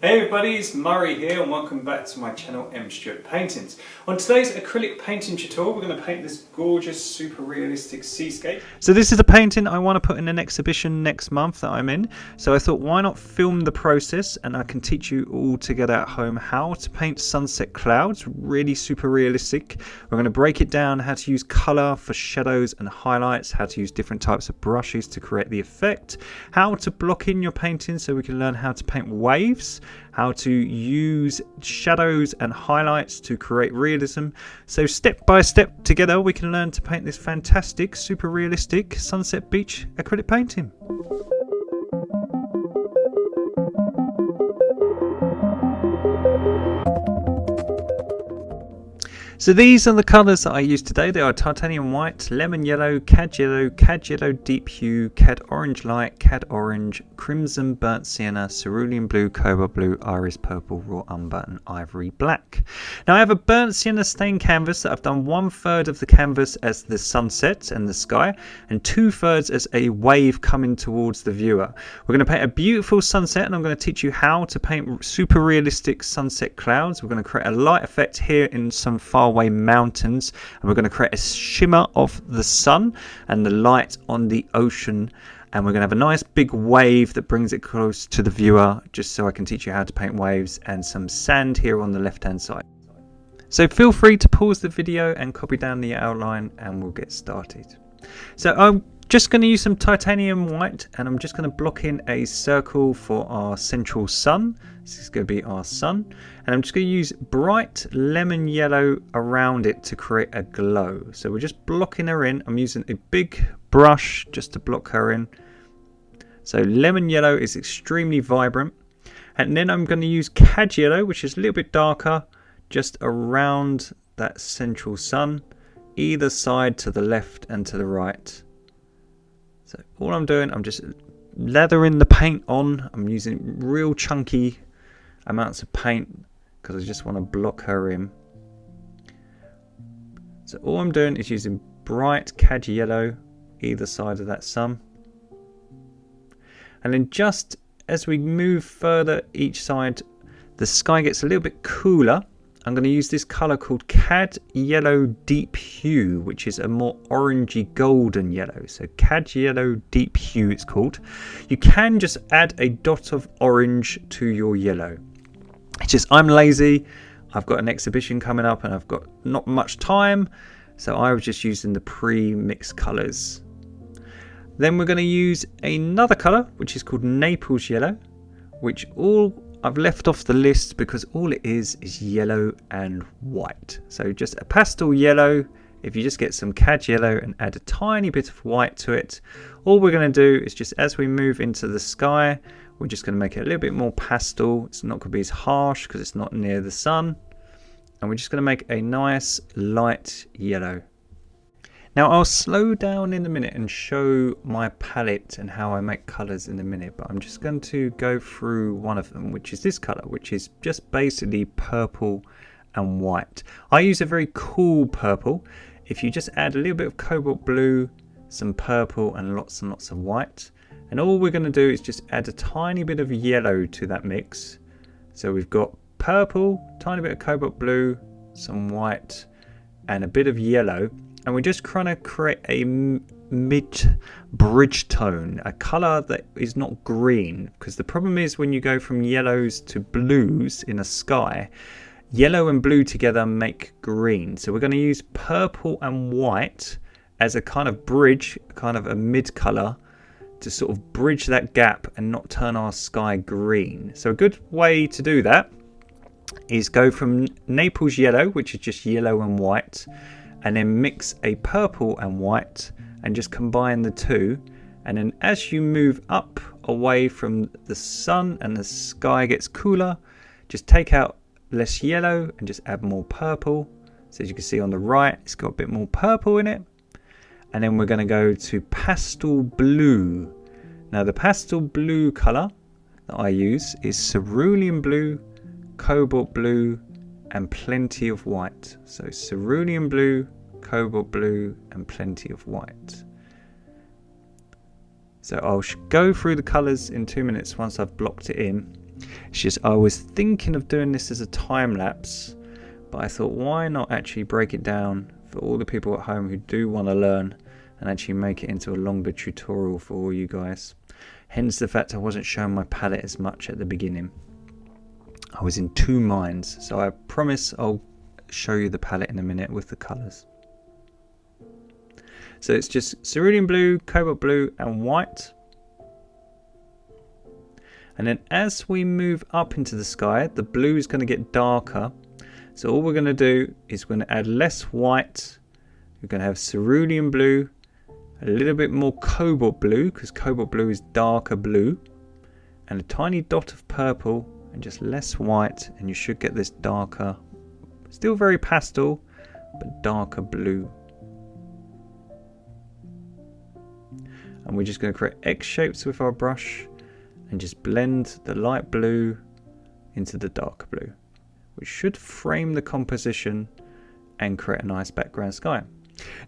Hey everybody, it's Murray here and welcome back to my channel Stewart Paintings. On today's acrylic painting tutorial we're going to paint this gorgeous super realistic seascape. So this is a painting I want to put in an exhibition next month that I'm in, so I thought why not film the process and I can teach you all together at home how to paint sunset clouds, really super realistic. We're going to break it down, how to use colour for shadows and highlights, how to use different types of brushes to create the effect, how to block in your painting so we can learn how to paint waves, how to use shadows and highlights to create realism. So step by step together we can learn to paint this fantastic super realistic sunset beach acrylic painting. So these are the colours that I use today. They are titanium white, lemon yellow, cad yellow deep hue, cad orange light, cad orange, crimson, burnt sienna, cerulean blue, cobalt blue, iris purple, raw umber and ivory black. Now I have a burnt sienna stained canvas that I've done 1/3 of the canvas as the sunset and the sky and 2/3 as a wave coming towards the viewer. We're going to paint a beautiful sunset and I'm going to teach you how to paint super realistic sunset clouds. We're going to create a light effect here in some faraway mountains and we're going to create a shimmer of the sun and the light on the ocean, and we're going to have a nice big wave that brings it close to the viewer, just so I can teach you how to paint waves, and some sand here on the left hand side. So feel free to pause the video and copy down the outline and we'll get started. So I'm just going to use some titanium white and I'm just going to block in a circle for our central sun. This is going to be our sun, and I'm just going to use bright lemon yellow around it to create a glow. So we're just blocking her in. I'm using a big brush just to block her in. So lemon yellow is extremely vibrant, and then I'm going to use cad yellow, which is a little bit darker, just around that central sun, either side, to the left and to the right. So all I'm doing, I'm just lathering the paint on. I'm using real chunky amounts of paint because I just want to block her in. So all I'm doing is using bright cad yellow either side of that sun. And then just as we move further each side, the sky gets a little bit cooler. I'm going to use this colour called cad yellow deep hue, which is a more orangey golden yellow. So cad yellow deep hue it's called. You can just add a dot of orange to your yellow. It's just I'm lazy. I've got an exhibition coming up and I've got not much time, so I was just using the pre-mixed colours. Then we're going to use another colour which is called Naples yellow, which I've left off the list because all it is yellow and white. So just a pastel yellow. If you just get some cad yellow and add a tiny bit of white to it, all we're going to do is just as we move into the sky, we're just going to make it a little bit more pastel. It's not going to be as harsh because it's not near the sun. And we're just going to make a nice light yellow. Now I'll slow down in a minute and show my palette and how I make colours in a minute, but I'm just going to go through one of them, which is this colour, which is just basically purple and white. I use a very cool purple. If you just add a little bit of cobalt blue, some purple and lots of white, and all we're going to do is just add a tiny bit of yellow to that mix. So we've got purple, tiny bit of cobalt blue, some white and a bit of yellow. And we're just trying to create a mid bridge tone, a colour that is not green, because the problem is when you go from yellows to blues in a sky, yellow and blue together make green. So we're going to use purple and white as a kind of bridge, kind of a mid colour, to sort of bridge that gap and not turn our sky green. So a good way to do that is go from Naples yellow, which is just yellow and white, and then mix a purple and white and just combine the two. And then as you move up away from the sun and the sky gets cooler, just take out less yellow and just add more purple. So as you can see on the right, it's got a bit more purple in it. And then we're going to go to pastel blue. Now the pastel blue colour that I use is cerulean blue, cobalt blue and plenty of white. So cerulean blue, cobalt blue and plenty of white. So I'll go through the colours in 2 minutes once I've blocked it in. It's just I was thinking of doing this as a time lapse, but I thought why not actually break it down for all the people at home who do want to learn and actually make it into a longer tutorial for all you guys. Hence the fact I wasn't showing my palette as much at the beginning. I was in two minds, so I promise I'll show you the palette in a minute with the colours. So it's just cerulean blue, cobalt blue and white. And then as we move up into the sky, the blue is going to get darker. So all we're going to do is we're going to add less white. We're going to have cerulean blue, a little bit more cobalt blue, because cobalt blue is darker blue, and a tiny dot of purple, and just less white, and you should get this darker, still very pastel, but darker blue. And we're just going to create X shapes with our brush and just blend the light blue into the darker blue, which should frame the composition and create a nice background sky.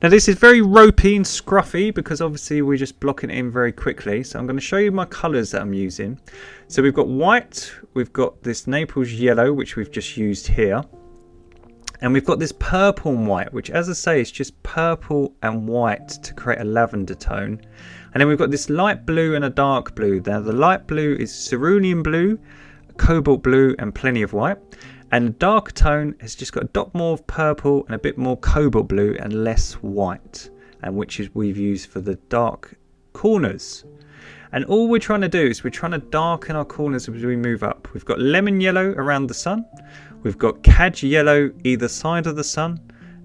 Now this is very ropey and scruffy because obviously we're just blocking it in very quickly. So I'm going to show you my colours that I'm using. So we've got white, we've got this Naples yellow, which we've just used here. And we've got this purple and white, which as I say is just purple and white to create a lavender tone. And then we've got this light blue and a dark blue. Now the light blue is cerulean blue, cobalt blue and plenty of white. And the dark tone has just got a dot more of purple and a bit more cobalt blue and less white. And which is we've used for the dark corners. And all we're trying to do is we're trying to darken our corners as we move up. We've got lemon yellow around the sun. We've got cad yellow either side of the sun.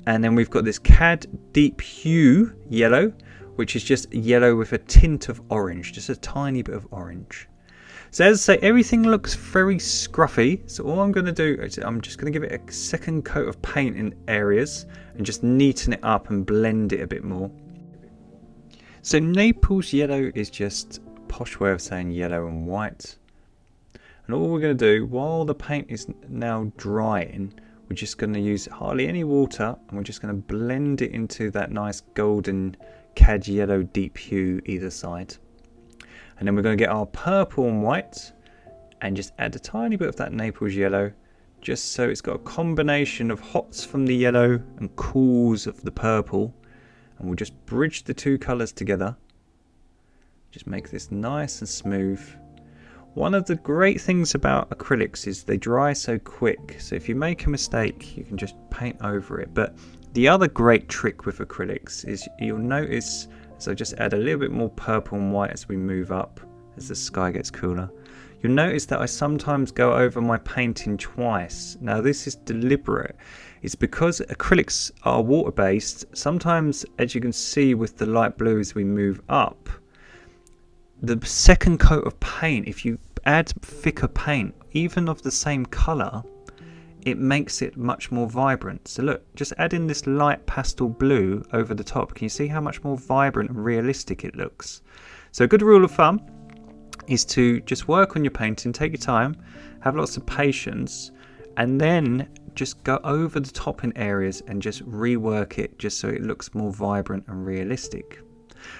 And then we've got this cad deep hue yellow, which is just yellow with a tint of orange, just a tiny bit of orange. So as I say, everything looks very scruffy. So all I'm going to do is I'm just going to give it a second coat of paint in areas and just neaten it up and blend it a bit more. So Naples yellow is just a posh way of saying yellow and white. And all we're going to do while the paint is now drying, we're just going to use hardly any water and we're just going to blend it into that nice golden cad yellow deep hue either side. And then we're going to get our purple and white and just add a tiny bit of that Naples yellow, just so it's got a combination of hots from the yellow and cools of the purple. And we'll just bridge the two colours together. Just make this nice and smooth. One of the great things about acrylics is they dry so quick. So if you make a mistake, you can just paint over it. But the other great trick with acrylics is you'll notice, so just add a little bit more purple and white as we move up, as the sky gets cooler. You'll notice that I sometimes go over my painting twice. Now this is deliberate. It's because acrylics are water-based. Sometimes, as you can see with the light blue as we move up, the second coat of paint, if you add thicker paint, even of the same colour, it makes it much more vibrant. So look, just add in this light pastel blue over the top. Can you see how much more vibrant and realistic it looks? So a good rule of thumb is to just work on your painting, take your time, have lots of patience, and then just go over the top in areas and just rework it just so it looks more vibrant and realistic.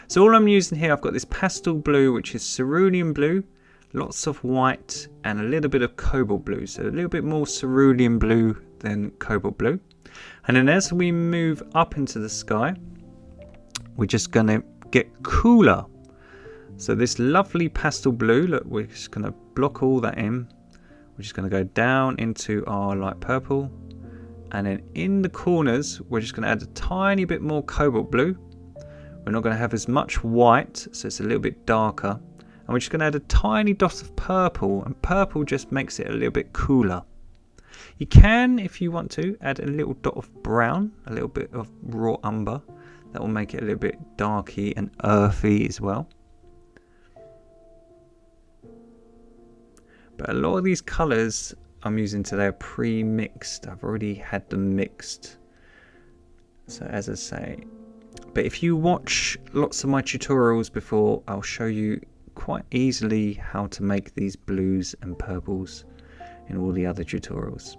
So all I'm using here, I've got this pastel blue, which is cerulean blue, lots of white and a little bit of cobalt blue. So a little bit more cerulean blue than cobalt blue. And then as we move up into the sky, we're just going to get cooler. So this lovely pastel blue, look, we're just going to block all that in. We're just going to go down into our light purple. And then in the corners, we're just going to add a tiny bit more cobalt blue. We're not going to have as much white, so it's a little bit darker. And we're just going to add a tiny dot of purple, and purple just makes it a little bit cooler. You can, if you want to, add a little dot of brown, a little bit of raw umber. That will make it a little bit darky and earthy as well. But a lot of these colours I'm using today are pre-mixed. I've already had them mixed. So as I say, but if you watch lots of my tutorials before, I'll show you quite easily how to make these blues and purples in all the other tutorials.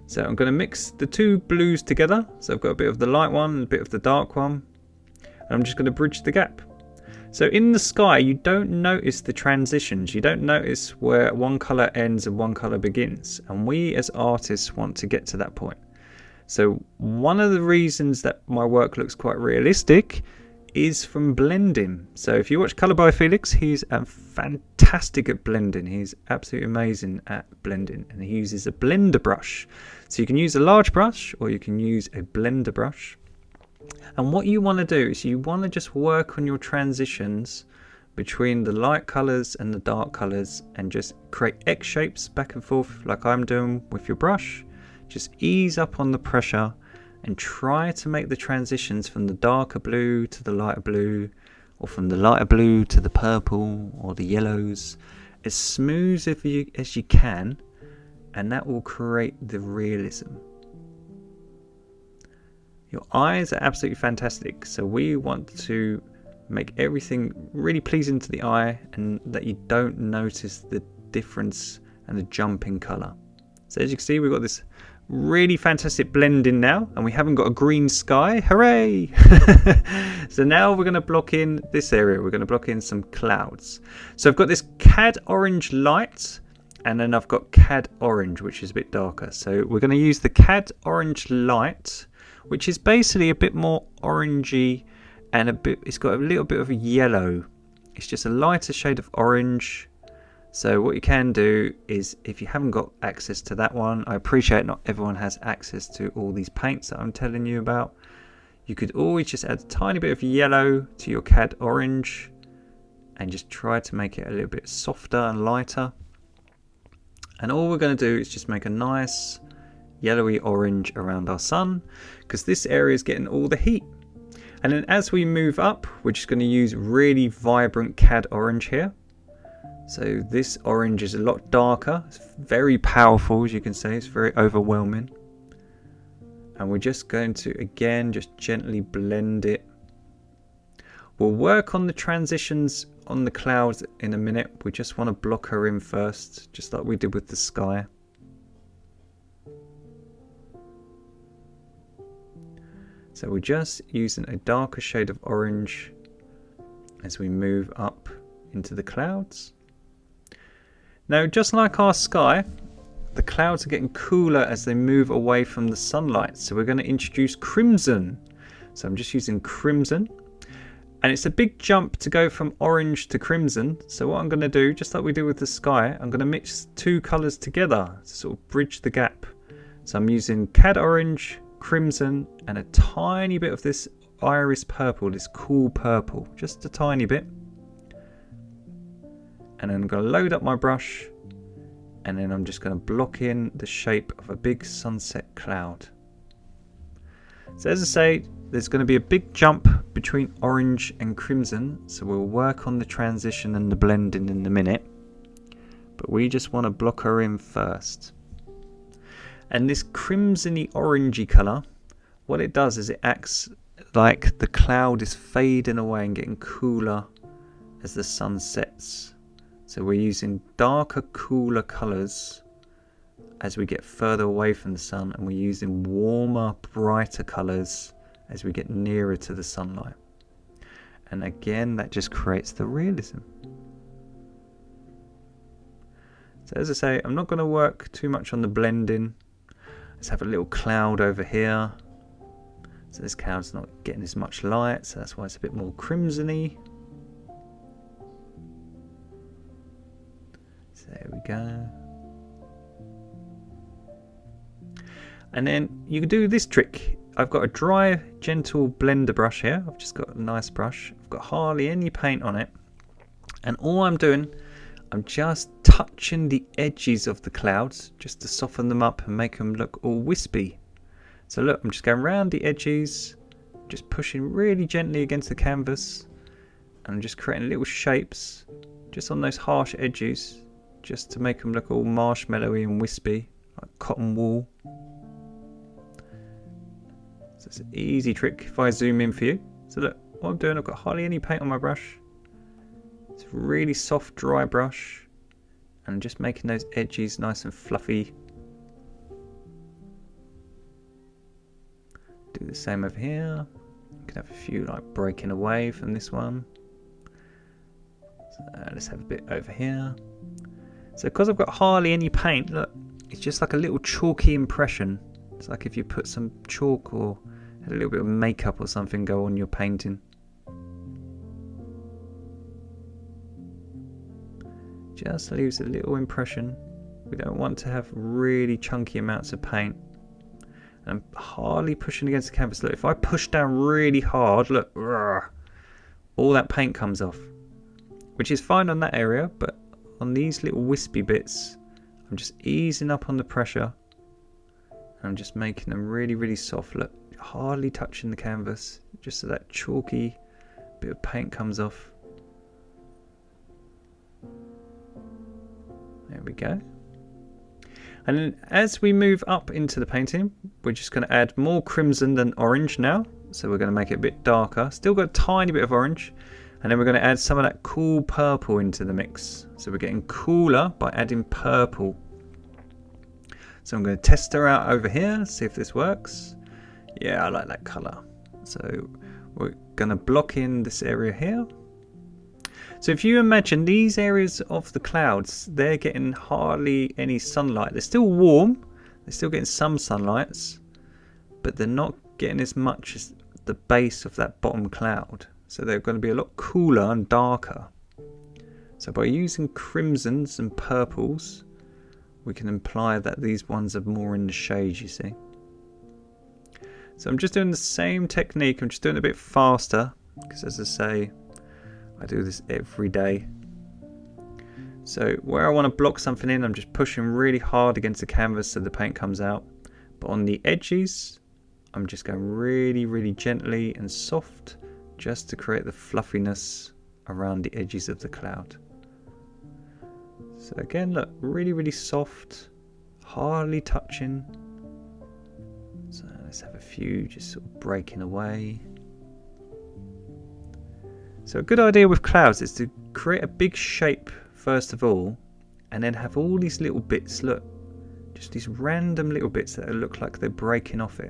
So I'm going to mix the two blues together. So I've got a bit of the light one and a bit of the dark one. And I'm just going to bridge the gap. So in the sky, you don't notice the transitions. You don't notice where one color ends and one color begins. And we as artists want to get to that point. So one of the reasons that my work looks quite realistic is from blending. So if you watch Color by Felix, he's fantastic at blending. He's absolutely amazing at blending, and he uses a blender brush. So you can use a large brush or you can use a blender brush. And what you want to do is you want to just work on your transitions between the light colors and the dark colors and just create X shapes back and forth like I'm doing with your brush. Just ease up on the pressure and try to make the transitions from the darker blue to the lighter blue, or from the lighter blue to the purple or the yellows, as smooth as you can, and that will create the realism. Your eyes are absolutely fantastic, so we want to make everything really pleasing to the eye and that you don't notice the difference and the jump in colour. So as you can see, we've got this really fantastic blending now, and we haven't got a green sky. Hooray! So now we're going to block in this area. We're going to block in some clouds. So I've got this cad orange light, and then I've got cad orange, which is a bit darker. So we're going to use the cad orange light, which is basically a bit more orangey and it's got a little bit of a yellow. It's just a lighter shade of orange. So what you can do is, if you haven't got access to that one, I appreciate not everyone has access to all these paints that I'm telling you about. You could always just add a tiny bit of yellow to your cad orange and just try to make it a little bit softer and lighter. And all we're going to do is just make a nice yellowy orange around our sun, because this area is getting all the heat. And then as we move up, we're just going to use really vibrant cad orange here. So this orange is a lot darker. It's very powerful, as you can see. It's very overwhelming. And we're just going to, again, just gently blend it. We'll work on the transitions on the clouds in a minute. We just want to block her in first, just like we did with the sky. So we're just using a darker shade of orange as we move up into the clouds. Now, just like our sky, the clouds are getting cooler as they move away from the sunlight. So we're going to introduce crimson. So I'm just using crimson. And it's a big jump to go from orange to crimson. So what I'm going to do, just like we did with the sky, I'm going to mix two colours together to sort of bridge the gap. So I'm using cad orange, crimson, and a tiny bit of this iris purple, this cool purple, just a tiny bit. And then I'm going to load up my brush, and then I'm just going to block in the shape of a big sunset cloud. So as I say, there's going to be a big jump between orange and crimson, so we'll work on the transition and the blending in a minute, but we just want to block her in first. And this crimsony orangey colour, what it does is it acts like the cloud is fading away and getting cooler as the sun sets. So we're using darker, cooler colours as we get further away from the sun, and we're using warmer, brighter colours as we get nearer to the sunlight. And again, that just creates the realism. So as I say, I'm not going to work too much on the blending. Let's have a little cloud over here. So this cloud's not getting as much light, so that's why it's a bit more crimsony. So there we go. And then you can do this trick. I've got a dry, gentle blender brush here. I've just got a nice brush. I've got hardly any paint on it. And all I'm doing, I'm just touching the edges of the clouds just to soften them up and make them look all wispy. So look, I'm just going around the edges, just pushing really gently against the canvas, and I'm just creating little shapes just on those harsh edges, just to make them look all marshmallowy and wispy, like cotton wool. So it's an easy trick if I zoom in for you. So look, what I'm doing, I've got hardly any paint on my brush. It's a really soft, dry brush, and just making those edges nice and fluffy. Do the same over here. You can have a few like breaking away from this one. Let's have a bit over here. So because I've got hardly any paint, look, it's just like a little chalky impression. It's like if you put some chalk or a little bit of makeup or something go on your painting. Just leaves a little impression. We don't want to have really chunky amounts of paint. And I'm hardly pushing against the canvas. Look, if I push down really hard, look, all that paint comes off. Which is fine on that area, but on these little wispy bits, I'm just easing up on the pressure. I'm just making them really, really soft. Look, hardly touching the canvas, just so that chalky bit of paint comes off. There we go. And then as we move up into the painting, we're just going to add more crimson than orange now. So we're going to make it a bit darker. Still got a tiny bit of orange. And then we're going to add some of that cool purple into the mix. So we're getting cooler by adding purple. So I'm going to test her out over here, see if this works. Yeah, I like that colour. So we're going to block in this area here. So if you imagine these areas of the clouds, they're getting hardly any sunlight. They're still warm, they're still getting some sunlights, but they're not getting as much as the base of that bottom cloud. So they're going to be a lot cooler and darker. So by using crimsons and purples, we can imply that these ones are more in the shade, you see. So I'm just doing the same technique, I'm just doing it a bit faster, because as I say, I do this every day. So where I want to block something in, I'm just pushing really hard against the canvas so the paint comes out. But on the edges, I'm just going really, really gently and soft, just to create the fluffiness around the edges of the cloud. So again, look, really, really soft, hardly touching. So let's have a few just sort of breaking away. So a good idea with clouds is to create a big shape first of all, and then have all these little bits, look, just these random little bits that look like they're breaking off it.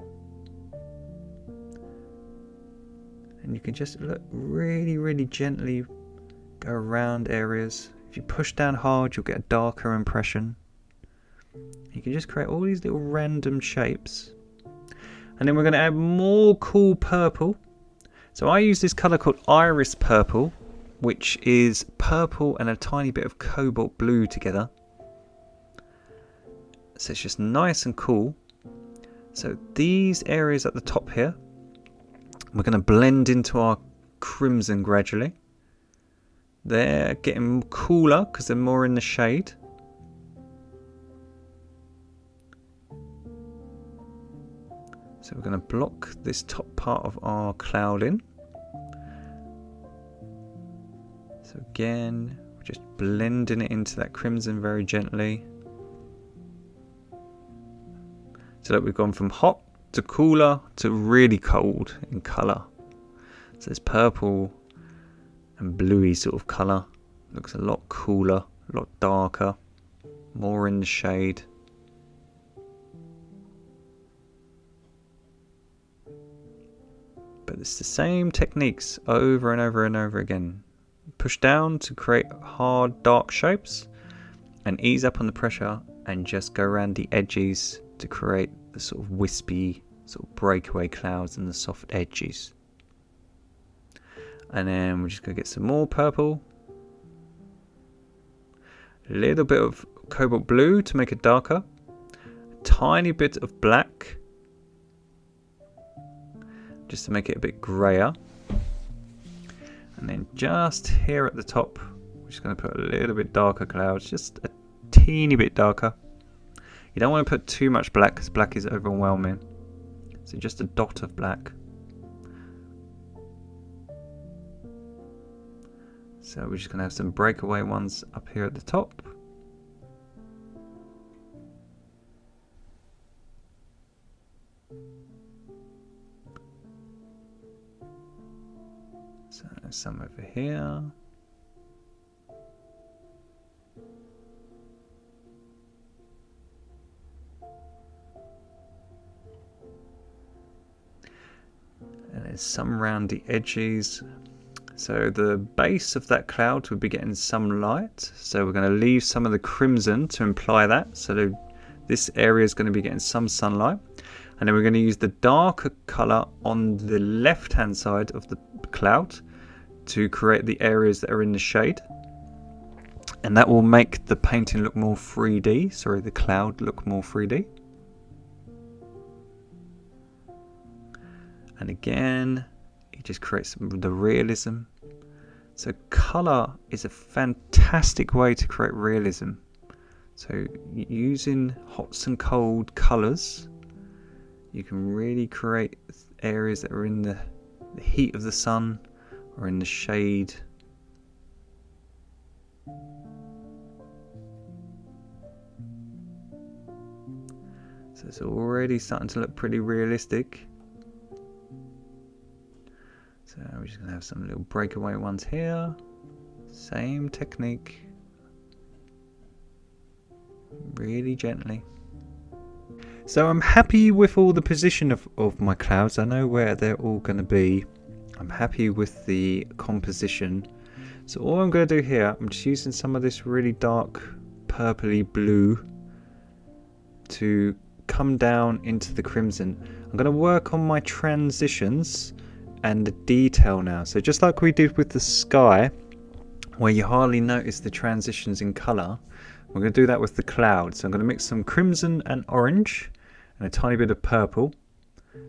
And you can just look really, really gently go around areas. If you push down hard, you'll get a darker impression. You can just create all these little random shapes. And then we're going to add more cool purple. So I use this colour called iris purple, which is purple and a tiny bit of cobalt blue together. So it's just nice and cool. So these areas at the top here, we're going to blend into our crimson gradually. They're getting cooler because they're more in the shade. So we're going to block this top part of our cloud in. So again, we're just blending it into that crimson very gently. So that we've gone from hot to cooler to really cold in colour. So this purple and bluey sort of colour looks a lot cooler, a lot darker, more in the shade. But it's the same techniques over and over and over again. Push down to create hard dark shapes and ease up on the pressure and just go around the edges to create the sort of wispy sort of breakaway clouds and the soft edges. And then we're just going to get some more purple, a little bit of cobalt blue to make it darker, a tiny bit of black just to make it a bit grayer, and then just here at the top we're just going to put a little bit darker clouds, just a teeny bit darker. You don't want to put too much black because black is overwhelming, so just a dot of black. So we're just going to have some breakaway ones up here at the top. So some over here. And there's some around the edges. So the base of that cloud would be getting some light. So we're going to leave some of the crimson to imply that. So this area is going to be getting some sunlight. And then we're going to use the darker colour on the left hand side of the cloud to create the areas that are in the shade. And that will make the painting look more 3D. Sorry, the cloud look more 3D. And again, it just creates the realism. So colour is a fantastic way to create realism. So using hot and cold colours, you can really create areas that are in the heat of the sun or in the shade. So it's already starting to look pretty realistic. So we're just going to have some little breakaway ones here. Same technique. Really gently. So I'm happy with all the position of my clouds. I know where they're all going to be. I'm happy with the composition. So all I'm going to do here, I'm just using some of this really dark purpley blue to come down into the crimson. I'm going to work on my transitions and the detail now. So just like we did with the sky, where you hardly notice the transitions in colour, we're going to do that with the cloud. So I'm going to mix some crimson and orange and a tiny bit of purple.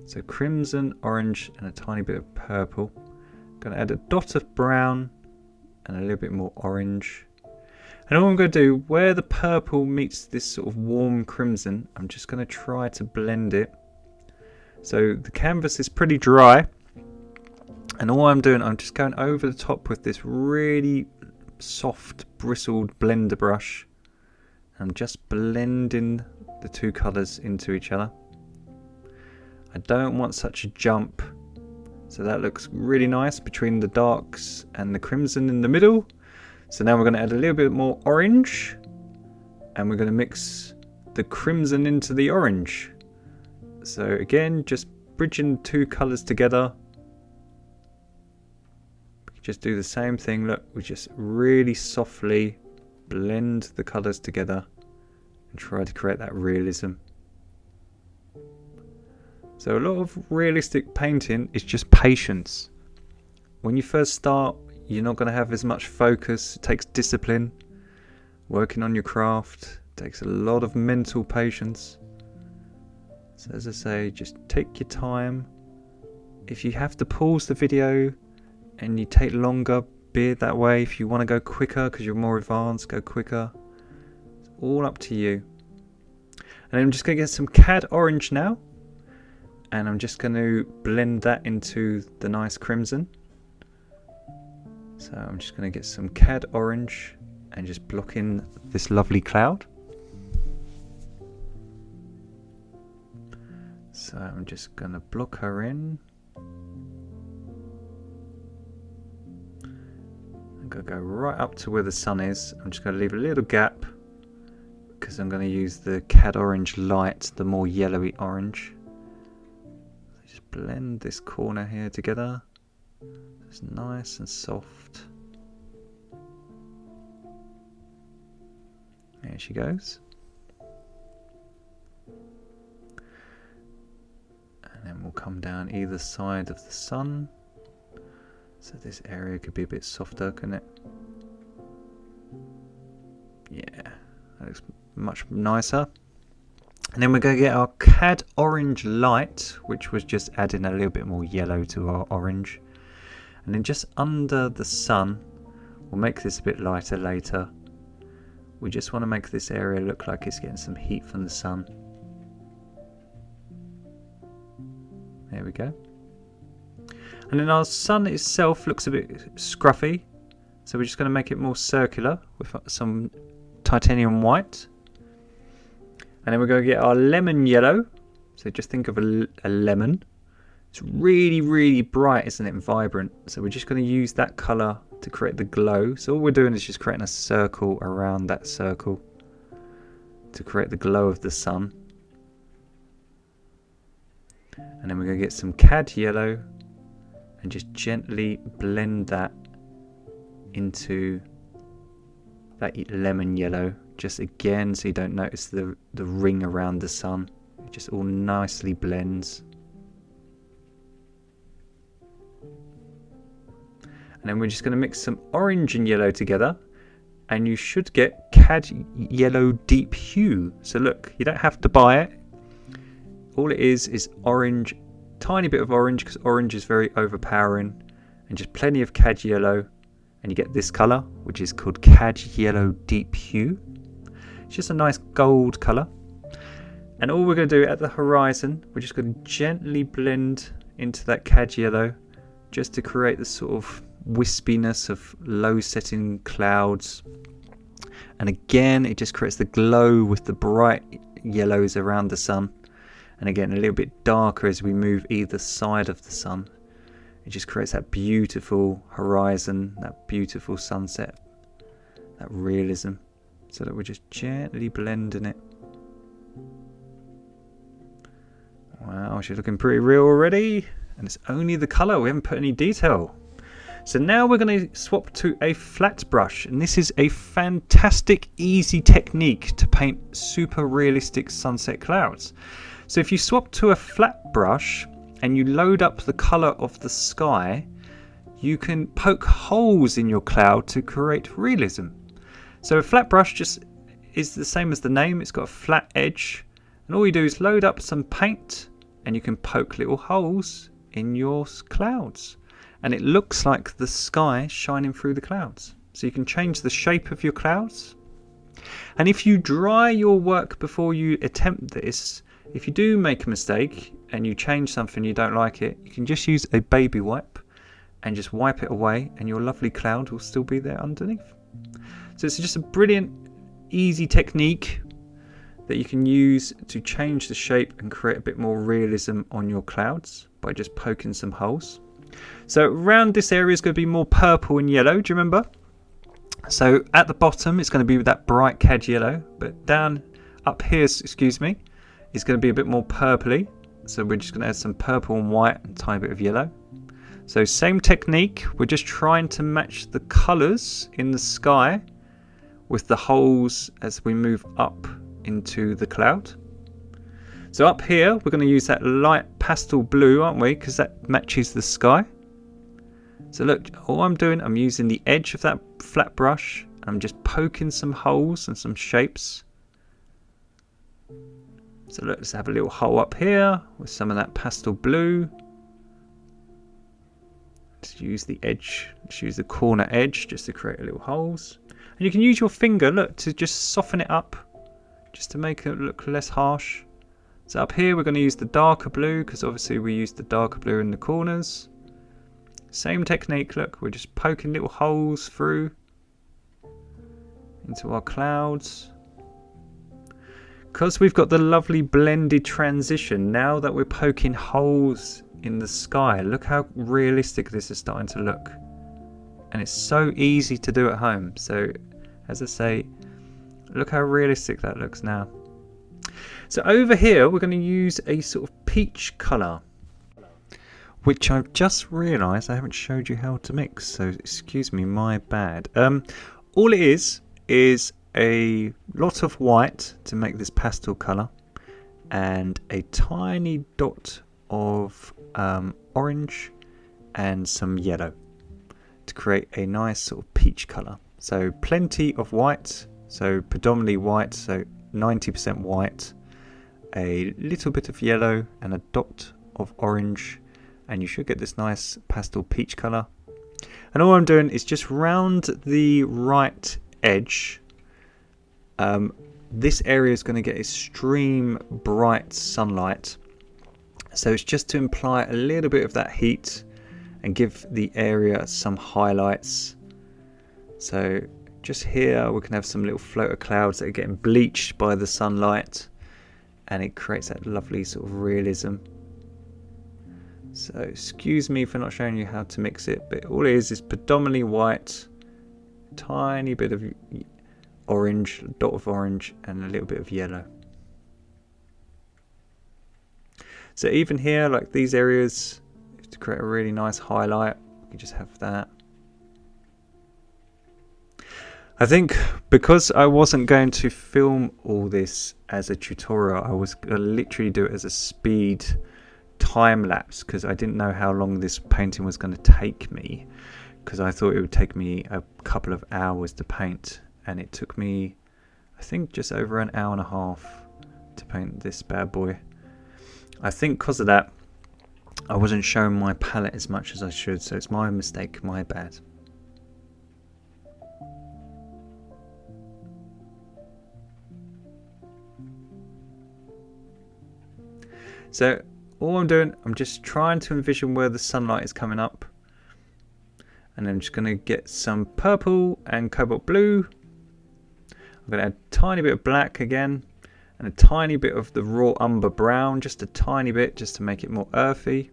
So crimson, orange and a tiny bit of purple. I'm going to add a dot of brown and a little bit more orange. And all I'm going to do, where the purple meets this sort of warm crimson, I'm just going to try to blend it. So the canvas is pretty dry. And all I'm doing, I'm just going over the top with this really soft bristled blender brush. I'm just blending the two colours into each other. I don't want such a jump. So that looks really nice between the darks and the crimson in the middle. So now we're going to add a little bit more orange. And we're going to mix the crimson into the orange. So again, just bridging two colours together. Just do the same thing. Look, we just really softly blend the colours together and try to create that realism. So a lot of realistic painting is just patience. When you first start, you're not going to have as much focus. It takes discipline. Working on your craft takes a lot of mental patience. So as I say, just take your time. If you have to pause the video and you take longer, be it that way. If you want to go quicker because you're more advanced, go quicker. It's all up to you. And I'm just going to get some cad orange now. And I'm just going to blend that into the nice crimson. So I'm just going to get some cad orange and just block in this lovely cloud. So I'm just going to block her in. I'm going to go right up to where the sun is. I'm just going to leave a little gap because I'm going to use the cad orange light, the more yellowy orange. Just blend this corner here together. It's nice and soft. There she goes. And then we'll come down either side of the sun. So this area could be a bit softer, couldn't it? Yeah, that looks much nicer. And then we're going to get our cad orange light, which was just adding a little bit more yellow to our orange. And then just under the sun, we'll make this a bit lighter later. We just want to make this area look like it's getting some heat from the sun. There we go. And then our sun itself looks a bit scruffy. So we're just going to make it more circular with some titanium white. And then we're going to get our lemon yellow. So just think of a lemon. It's really, really bright, isn't it? And vibrant. So we're just going to use that colour to create the glow. So all we're doing is just creating a circle around that circle to create the glow of the sun. And then we're going to get some cad yellow and just gently blend that into that lemon yellow, just again so you don't notice the ring around the sun. It just all nicely blends. And then we're just going to mix some orange and yellow together, and you should get Cad Yellow Deep Hue. So look, you don't have to buy it. All it is orange, tiny bit of orange, because orange is very overpowering, and just plenty of Cad Yellow, and you get this colour, which is called Cad Yellow Deep Hue. It's just a nice gold colour. And all we're going to do at the horizon, we're just going to gently blend into that Cad Yellow, just to create this sort of wispiness of low setting clouds. And again, it just creates the glow with the bright yellows around the sun. And again, a little bit darker as we move either side of the sun. It just creates that beautiful horizon, that beautiful sunset, that realism. So that we're just gently blending it. Wow, she's looking pretty real already. And it's only the colour, we haven't put any detail. So now we're going to swap to a flat brush, and this is a fantastic easy technique to paint super realistic sunset clouds. So if you swap to a flat brush and you load up the colour of the sky, you can poke holes in your cloud to create realism. So a flat brush just is the same as the name, it's got a flat edge, and all you do is load up some paint and you can poke little holes in your clouds. And it looks like the sky shining through the clouds. So you can change the shape of your clouds. And if you dry your work before you attempt this, if you do make a mistake and you change something you don't like it, you can just use a baby wipe and just wipe it away, and your lovely cloud will still be there underneath. So it's just a brilliant, easy technique that you can use to change the shape and create a bit more realism on your clouds by just poking some holes. So around this area is going to be more purple and yellow, do you remember? So at the bottom it's going to be with that bright Cad yellow, but down up here, excuse me, is going to be a bit more purpley. So we're just going to add some purple and white and a tiny bit of yellow. So same technique, we're just trying to match the colours in the sky with the holes as we move up into the cloud. So up here we're going to use that light pastel blue, aren't we, because that matches the sky. So look, all I'm doing, I'm using the edge of that flat brush, I'm just poking some holes and some shapes. So let's have a little hole up here with some of that pastel blue. Just use the edge, just use the corner edge just to create little holes. And you can use your finger, look, to just soften it up, just to make it look less harsh. So up here we're going to use the darker blue, because obviously we used the darker blue in the corners. Same technique, look, we're just poking little holes through into our clouds. Because we've got the lovely blended transition, now that we're poking holes in the sky, look how realistic this is starting to look. And it's so easy to do at home. So as I say, look how realistic that looks now. So over here we're going to use a sort of peach colour, which I've just realised I haven't showed you how to mix, so excuse me, my bad. All it is a lot of white to make this pastel colour, and a tiny dot of orange and some yellow to create a nice sort of peach colour. So plenty of white, so predominantly white, so 90% white, a little bit of yellow and a dot of orange, and you should get this nice pastel peach colour. And all I'm doing is just round the right edge. This area is going to get extreme bright sunlight, so it's just to imply a little bit of that heat and give the area some highlights. So just here we can have some little floater clouds that are getting bleached by the sunlight, and it creates that lovely sort of realism. So excuse me for not showing you how to mix it, but all it is predominantly white, tiny bit of orange, dot of orange, and a little bit of yellow. So even here, like these areas, to create a really nice highlight, you just have that. I think because I wasn't going to film all this as a tutorial, I was going to literally do it as a speed time lapse, because I didn't know how long this painting was going to take me, because I thought it would take me a couple of hours to paint, and it took me, I think, just over an hour and a half to paint this bad boy. I think because of that I wasn't showing my palette as much as I should, so it's my mistake, my bad. So all I'm doing, I'm just trying to envision where the sunlight is coming up, and I'm just going to get some purple and cobalt blue. I'm going to add a tiny bit of black again, and a tiny bit of the raw umber brown, just a tiny bit, just to make it more earthy.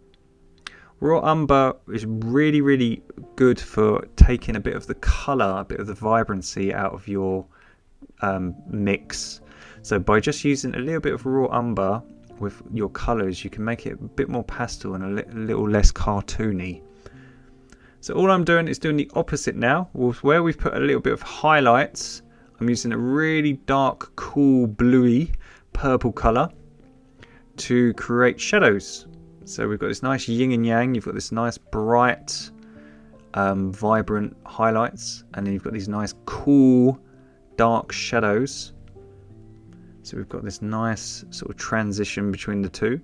Raw umber is really, really good for taking a bit of the colour, a bit of the vibrancy out of your mix. So by just using a little bit of raw umber with your colours, you can make it a bit more pastel and a little less cartoony. So all I'm doing is doing the opposite now. Where we've put a little bit of highlights, I'm using a really dark, cool, bluey purple colour to create shadows. So we've got this nice yin and yang, you've got this nice bright, vibrant highlights, and then you've got these nice cool, dark shadows. So we've got this nice sort of transition between the two.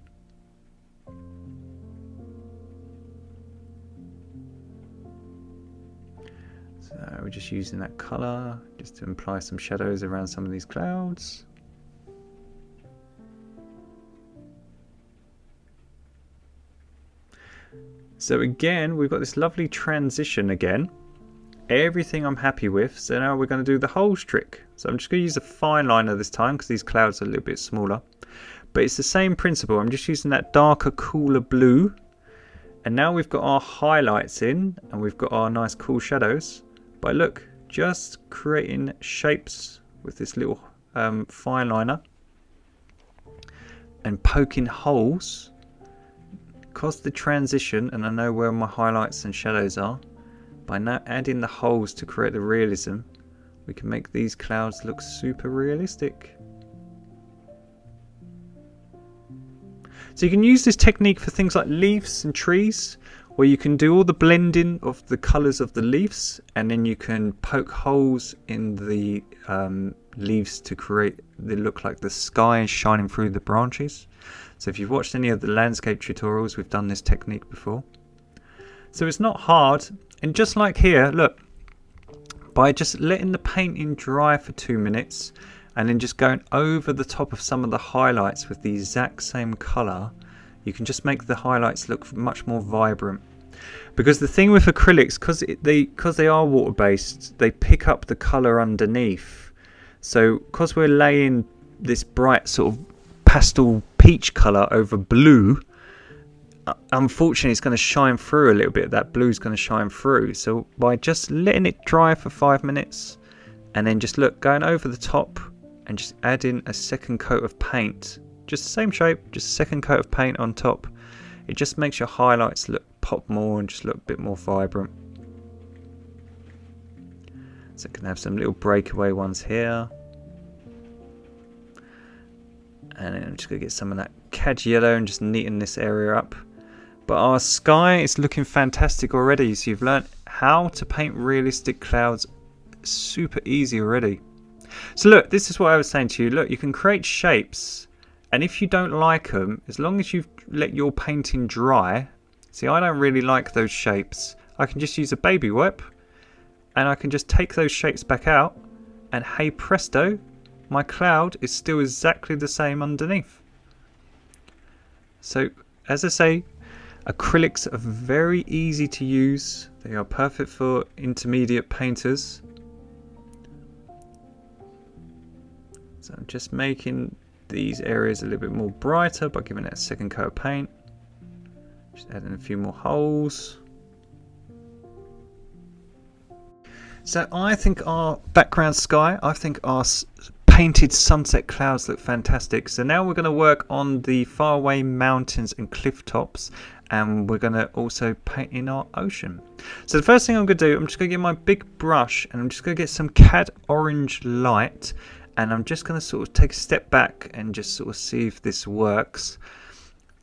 So we're just using that colour just to imply some shadows around some of these clouds. So again, we've got this lovely transition again. Everything I'm happy with. So now we're going to do the holes trick. So I'm just going to use a fine liner this time because these clouds are a little bit smaller. But it's the same principle. I'm just using that darker, cooler blue. And now we've got our highlights in and we've got our nice cool shadows. But look, just creating shapes with this little fine liner and poking holes. Because the transition, and I know where my highlights and shadows are, by now adding the holes to create the realism, we can make these clouds look super realistic. So you can use this technique for things like leaves and trees, where you can do all the blending of the colours of the leaves, and then you can poke holes in the leaves to create the look like the sky is shining through the branches. So if you've watched any of the landscape tutorials, we've done this technique before. So it's not hard, and just like here, look, by just letting the painting dry for 2 minutes and then just going over the top of some of the highlights with the exact same colour, you can just make the highlights look much more vibrant. Because the thing with acrylics, because they are water based, they pick up the colour underneath. So because we're laying this bright sort of pastel peach colour over blue, unfortunately it's going to shine through a little bit. That blue is going to shine through. So by just letting it dry for 5 minutes and then just look, going over the top and just adding a second coat of paint, just the same shape, just a second coat of paint on top, it just makes your highlights look pop more and just look a bit more vibrant. So it can have some little breakaway ones here. And then I'm just going to get some of that cad yellow and just neaten this area up. But our sky is looking fantastic already. So you've learnt how to paint realistic clouds super easy already. So look, this is what I was saying to you. Look, you can create shapes. And if you don't like them, as long as you've let your painting dry. See, I don't really like those shapes. I can just use a baby wipe. And I can just take those shapes back out. And hey presto, my cloud is still exactly the same underneath. So, as I say, acrylics are very easy to use. They are perfect for intermediate painters. So I'm just making these areas a little bit more brighter by giving it a second coat of paint. Just adding a few more holes. So I think our background sky, I think our painted sunset clouds look fantastic. So now we're going to work on the faraway mountains and cliff tops and we're going to also paint in our ocean. So the first thing I'm going to do, I'm just going to get my big brush and I'm just going to get some cad orange light, and I'm just going to sort of take a step back and just sort of see if this works.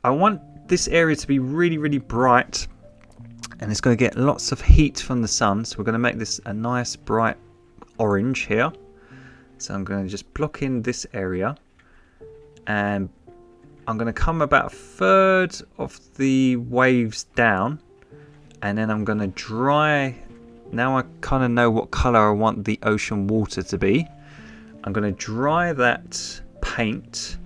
I want this area to be really, really bright, and it's going to get lots of heat from the sun, so we're going to make this a nice bright orange here. So I'm going to just block in this area, and I'm going to come about a third of the waves down, and then I'm going to dry. Now I kind of know what color I want the ocean water to be. I'm going to dry that paint,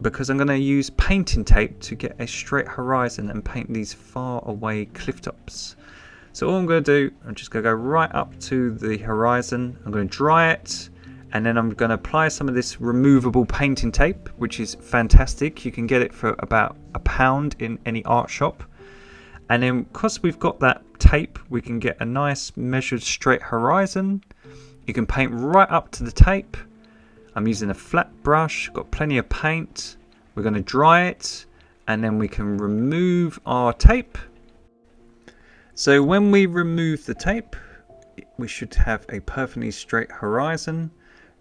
because I'm going to use painting tape to get a straight horizon and paint these far away cliff tops. So all I'm going to do, I'm just going to go right up to the horizon. I'm going to dry it, and then I'm going to apply some of this removable painting tape, which is fantastic. You can get it for about £1 in any art shop. And then because we've got that tape, we can get a nice measured straight horizon. You can paint right up to the tape. I'm using a flat brush, got plenty of paint. We're going to dry it, and then we can remove our tape. So when we remove the tape, we should have a perfectly straight horizon.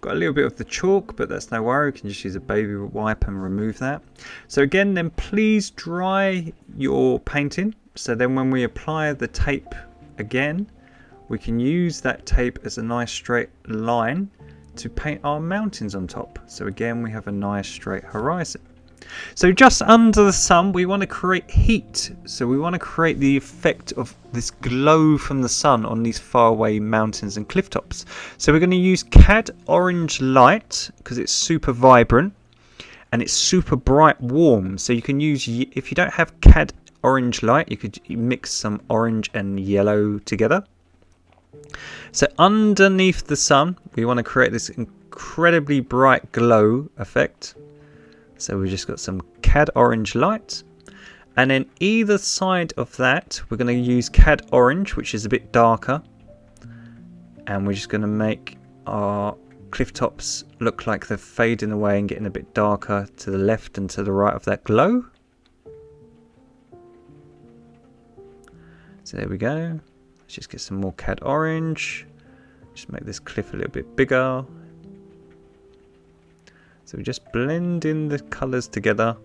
Got a little bit of the chalk, but that's no worry. We can just use a baby wipe and remove that. So again, then please dry your painting. So then when we apply the tape again, we can use that tape as a nice straight line to paint our mountains on top. So again, we have a nice straight horizon. So just under the sun, we want to create heat. So we want to create the effect of this glow from the sun on these faraway mountains and cliff tops. So we're going to use cad orange light because it's super vibrant and it's super bright warm. So you can use, if you don't have cad orange light, you could mix some orange and yellow together. So underneath the sun, we want to create this incredibly bright glow effect. So we just got some cad orange light, and then either side of that we're going to use cad orange, which is a bit darker, and we're just going to make our cliff tops look like they're fading away and getting a bit darker to the left and to the right of that glow. So there we go. Let's just get some more cad orange, just make this cliff a little bit bigger. So we just blend in the colours together.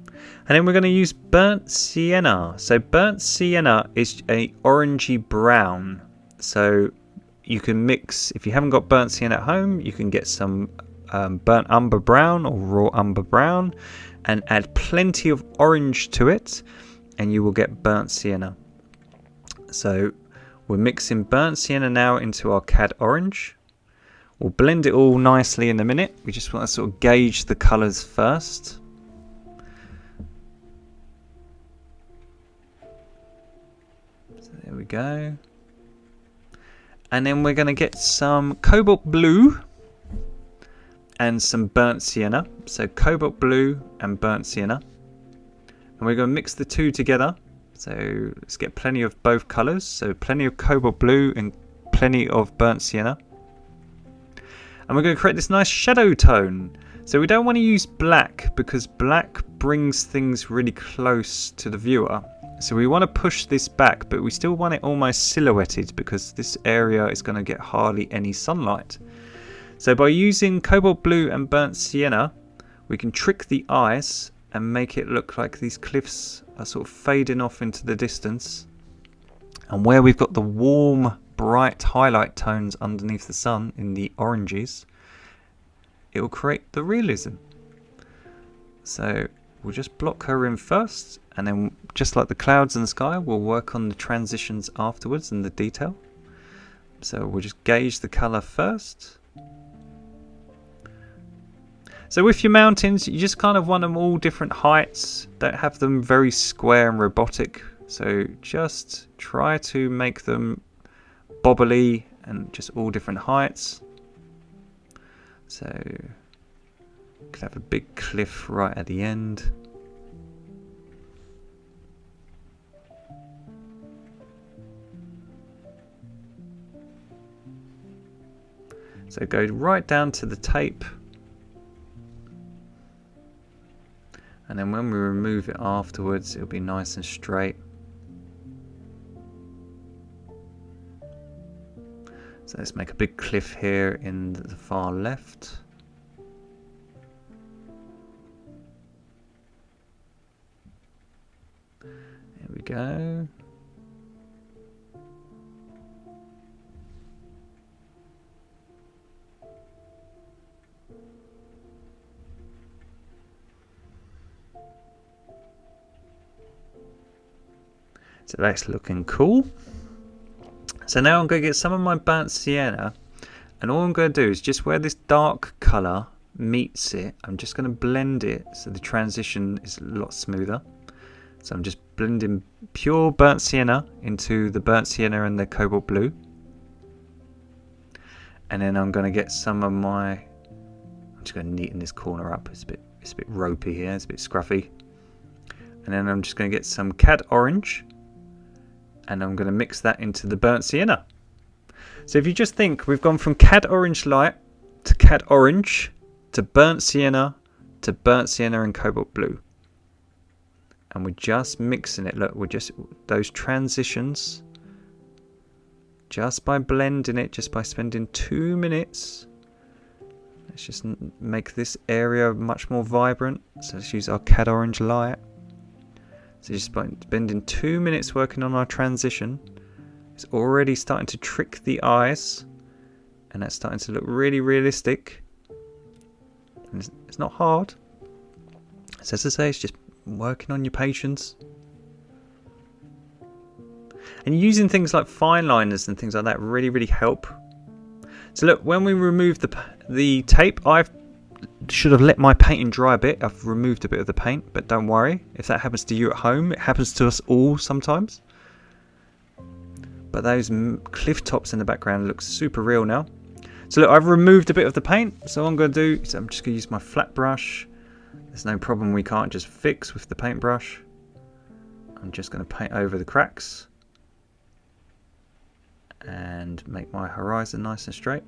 And then we're going to use burnt sienna. So burnt sienna is a orangey brown. So you can mix, if you haven't got burnt sienna at home, you can get some burnt umber brown or raw umber brown and add plenty of orange to it, and you will get burnt sienna. So we're mixing burnt sienna now into our cad orange. We'll blend it all nicely in a minute. We just want to sort of gauge the colours first. So there we go. And then we're going to get some cobalt blue and some burnt sienna. So cobalt blue and burnt sienna. And we're going to mix the two together. So let's get plenty of both colours. So plenty of cobalt blue and plenty of burnt sienna. And we're going to create this nice shadow tone. So we don't want to use black because black brings things really close to the viewer. So we want to push this back, but we still want it almost silhouetted because this area is going to get hardly any sunlight. So by using cobalt blue and burnt sienna, we can trick the eyes and make it look like these cliffs are sort of fading off into the distance. And where we've got the warm, bright highlight tones underneath the sun in the oranges, it will create the realism. So we'll just block her in first, and then just like the clouds in the sky, we'll work on the transitions afterwards and the detail. So we'll just gauge the colour first. So with your mountains, you just kind of want them all different heights. Don't have them very square and robotic. So just try to make them bobbly and just all different heights. So could have a big cliff right at the end. So go right down to the tape. And then when we remove it afterwards, it'll be nice and straight. So let's make a big cliff here in the far left. There we go. So that's looking cool. So now I'm going to get some of my burnt sienna, and all I'm going to do is just where this dark colour meets it, I'm just going to blend it so the transition is a lot smoother. So I'm just blending pure burnt sienna into the burnt sienna and the cobalt blue. And then I'm going to get some of my, I'm just going to neaten this corner up, it's a bit ropey here, it's a bit scruffy. And then I'm just going to get some cad orange, and I'm going to mix that into the burnt sienna. So if you just think, we've gone from cad orange light to cad orange to burnt sienna and cobalt blue. And we're just mixing it. Look, we're just, those transitions, just by blending it, just by spending 2 minutes. Let's just make this area much more vibrant. So let's use our cad orange light. So just by spending 2 minutes working on our transition, it's already starting to trick the eyes, and that's starting to look really realistic. And it's not hard. So as I say, it's just working on your patience. And using things like fine liners and things like that really help. So look, when we remove the tape, I should have let my painting dry a bit. I've removed a bit of the paint, but don't worry. If that happens to you at home, it happens to us all sometimes. But those cliff tops in the background look super real now. So look, I've removed a bit of the paint. So what I'm going to do is I'm just going to use my flat brush. There's no problem we can't just fix with the paintbrush. I'm just going to paint over the cracks and make my horizon nice and straight.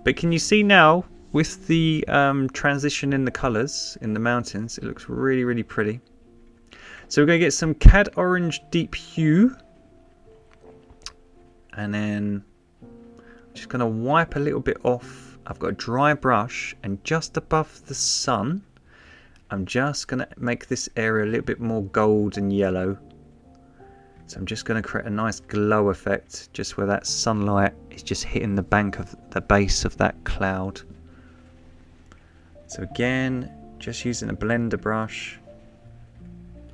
But can you see now with the transition in the colours in the mountains, it looks really pretty. So we're going to get some cad orange deep hue, and then I'm just going to wipe a little bit off. I've got a dry brush, and just above the sun I'm just going to make this area a little bit more gold and yellow. So I'm just going to create a nice glow effect just where that sunlight is just hitting the base of that cloud. So again, just using a blender brush,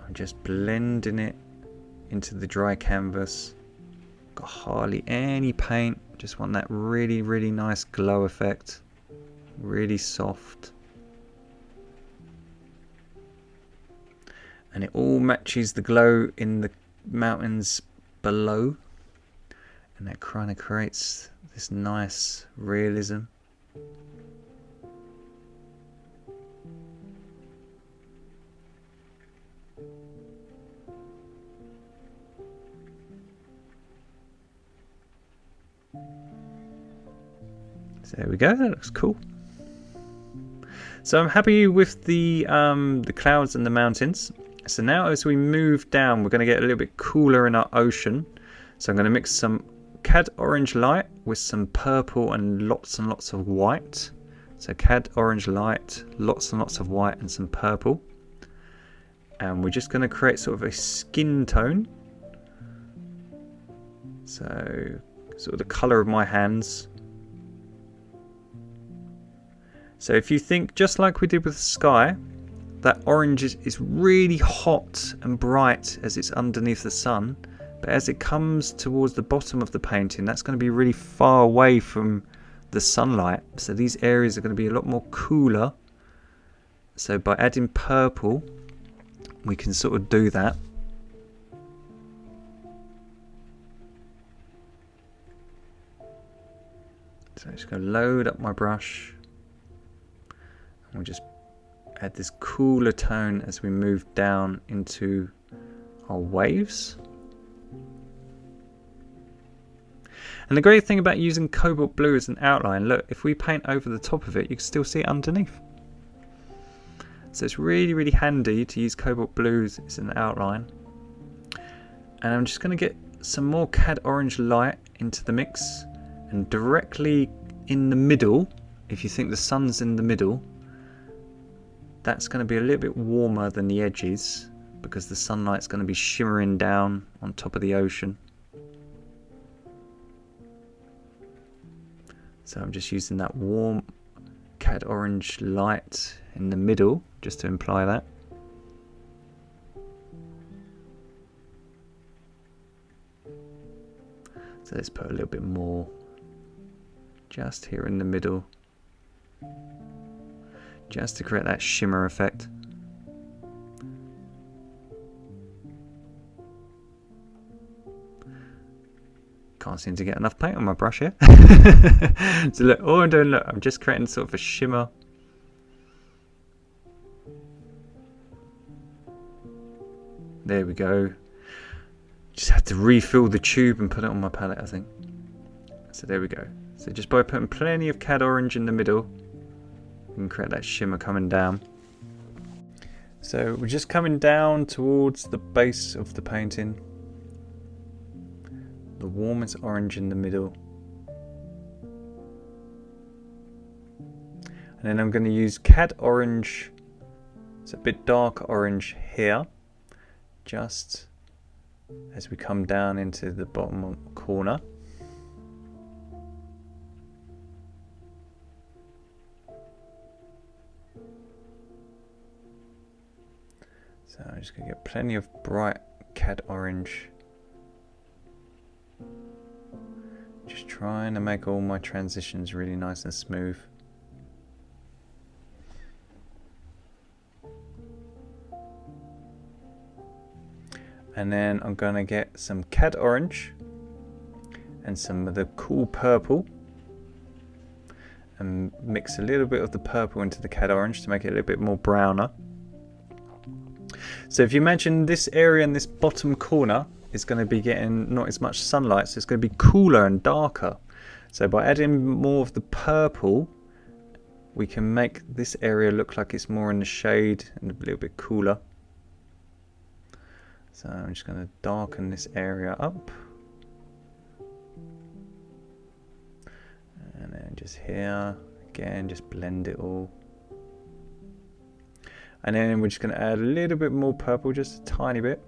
I'm just blending it into the dry canvas. Got hardly any paint, just want that really nice glow effect, really soft. And it all matches the glow in the mountains below, and that kind of creates this nice realism. So there we go, that looks cool. So I'm happy with the clouds and the mountains. So now as we move down, we're going to get a little bit cooler in our ocean. So I'm going to mix some cad orange light with some purple and lots of white. So cad orange light, lots and lots of white and some purple. And we're just going to create sort of a skin tone. So sort of the colour of my hands. So if you think just like we did with the sky, that orange is really hot and bright as it's underneath the sun, but as it comes towards the bottom of the painting, that's going to be really far away from the sunlight. So these areas are going to be a lot more cooler. So by adding purple, we can sort of do that. So I'm just going to load up my brush. And we'll just add this cooler tone as we move down into our waves. And the great thing about using cobalt blue as an outline, look, if we paint over the top of it, you can still see it underneath. So it's really, really handy to use cobalt blues as an outline. And I'm just going to get some more cad orange light into the mix, and directly in the middle, if you think the sun's in the middle, that's going to be a little bit warmer than the edges because the sunlight's going to be shimmering down on top of the ocean. So I'm just using that warm cad orange light in the middle just to imply that. So let's put a little bit more just here in the middle, just to create that shimmer effect. Can't seem to get enough paint on my brush here. So look, all I'm doing, look, I'm just creating sort of a shimmer. There we go. Just had to refill the tube and put it on my palette, I think. So there we go. So just by putting plenty of cad orange in the middle, you can create that shimmer coming down. So we're just coming down towards the base of the painting. The warmest orange in the middle. And then I'm going to use cad orange. It's a bit dark orange here. Just as we come down into the bottom corner. So I'm just going to get plenty of bright cad orange. Just trying to make all my transitions really nice and smooth. And then I'm going to get some cad orange and some of the cool purple and mix a little bit of the purple into the cad orange to make it a little bit more browner. So if you imagine this area in this bottom corner is going to be getting not as much sunlight, so it's going to be cooler and darker. So by adding more of the purple, we can make this area look like it's more in the shade and a little bit cooler. So I'm just going to darken this area up. And then just here, again, just blend it all. And then we're just going to add a little bit more purple, just a tiny bit.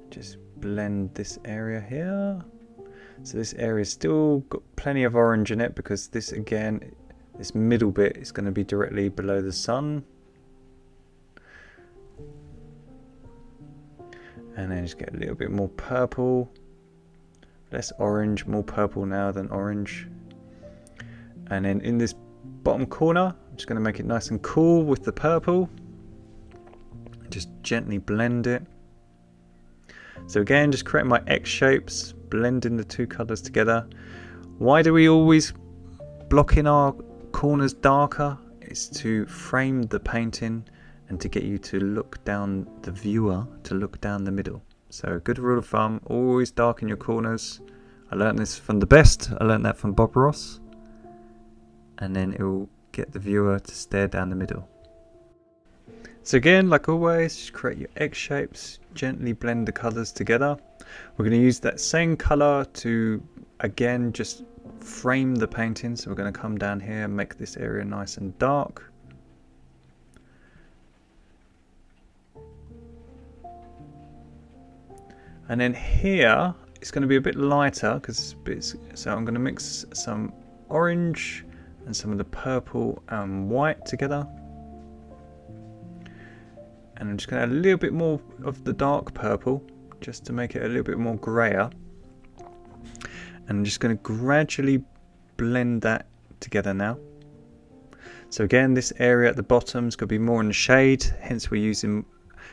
Just blend this area here. So this area still got plenty of orange in it because this, again, this middle bit is going to be directly below the sun. And then just get a little bit more purple. Less orange, more purple now than orange. And then in this bottom corner, I'm just going to make it nice and cool with the purple. Just gently blend it. So again, just create my X shapes, blending the two colours together. Why do we always block in our corners darker? It's to frame the painting and to get you to look down, the viewer to look down the middle. So a good rule of thumb, always darken your corners. I learned this from the best. I learned that from Bob Ross. And then it will get the viewer to stare down the middle. So again, like always, just create your X shapes, gently blend the colours together. We're going to use that same colour to, again, just frame the painting. So we're going to come down here and make this area nice and dark. And then here, it's going to be a bit lighter, so I'm going to mix some orange and some of the purple and white together. And I'm just going to add a little bit more of the dark purple, just to make it a little bit more grayer. And I'm just going to gradually blend that together now. So again, this area at the bottom is going to be more in the shade, hence we're using,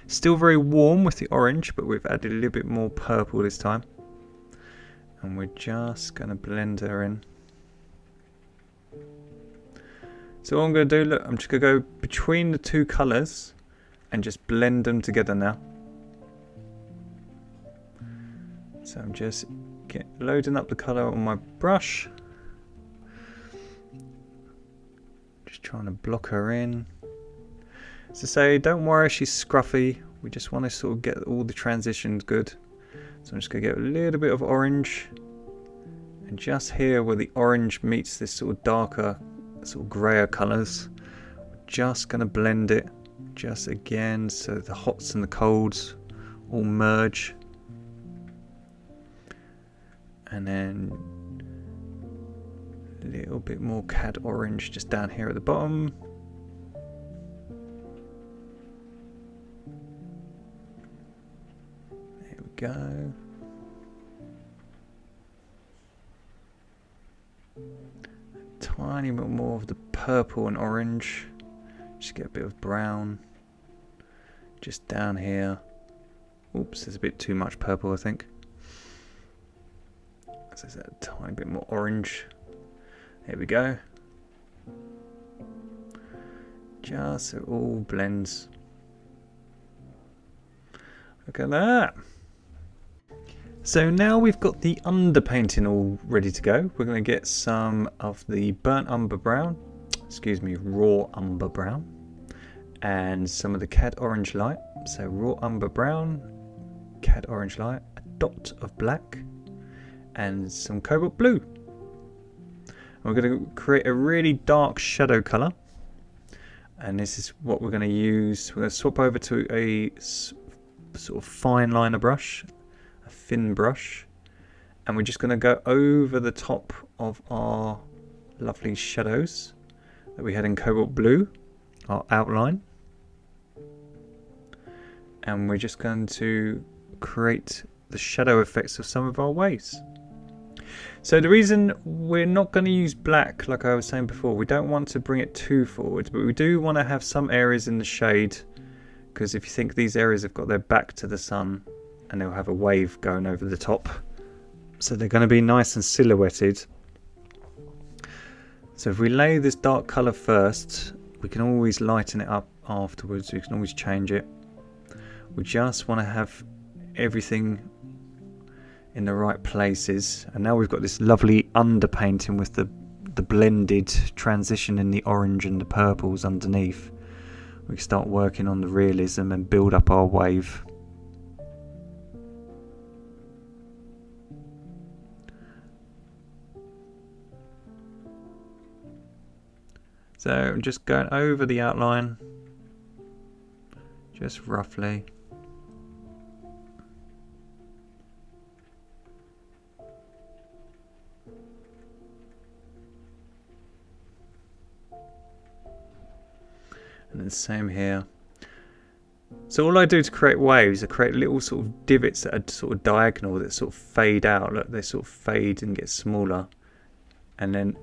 still very warm with the orange, but we've added a little bit more purple this time. And we're just going to blend her in. So what I'm going to do, look, I'm just going to go between the two colours and just blend them together now. So I'm just loading up the colour on my brush. Just trying to block her in. As I say, don't worry she's scruffy. We just want to sort of get all the transitions good. So I'm just going to get a little bit of orange. And just here where the orange meets this sort of darker, sort of grayer colours, we're just going to blend it just again so the hots and the colds all merge. And then a little bit more cad orange just down here at the bottom. There we go. A tiny bit more of the purple and orange. Just get a bit of brown. Just down here. Oops, there's a bit too much purple, I think. So there's a tiny bit more orange. There we go. Just so it all blends. Look at that. So now we've got the underpainting all ready to go. We're going to get some of the burnt umber brown, raw umber brown, and some of the cad orange light. So raw umber brown, cad orange light, a dot of black, and some cobalt blue. We're going to create a really dark shadow colour, and this is what we're going to use. We're going to swap over to a sort of fine liner brush, a thin brush, and we're just going to go over the top of our lovely shadows that we had in cobalt blue, our outline, and we're just going to create the shadow effects of some of our waves. So the reason we're not going to use black, like I was saying before, we don't want to bring it too forward, but we do want to have some areas in the shade, because if you think these areas have got their back to the sun and they'll have a wave going over the top, so they're going to be nice and silhouetted. So if we lay this dark colour first, we can always lighten it up afterwards, we can always change it. We just want to have everything in the right places, and now we've got this lovely underpainting with the blended transition in the orange and the purples underneath. We can start working on the realism and build up our wave. So I'm just going over the outline, just roughly. And the same here. So all I do to create waves, I create little sort of divots that are sort of diagonal, that sort of fade out. Look, they sort of fade and get smaller. And then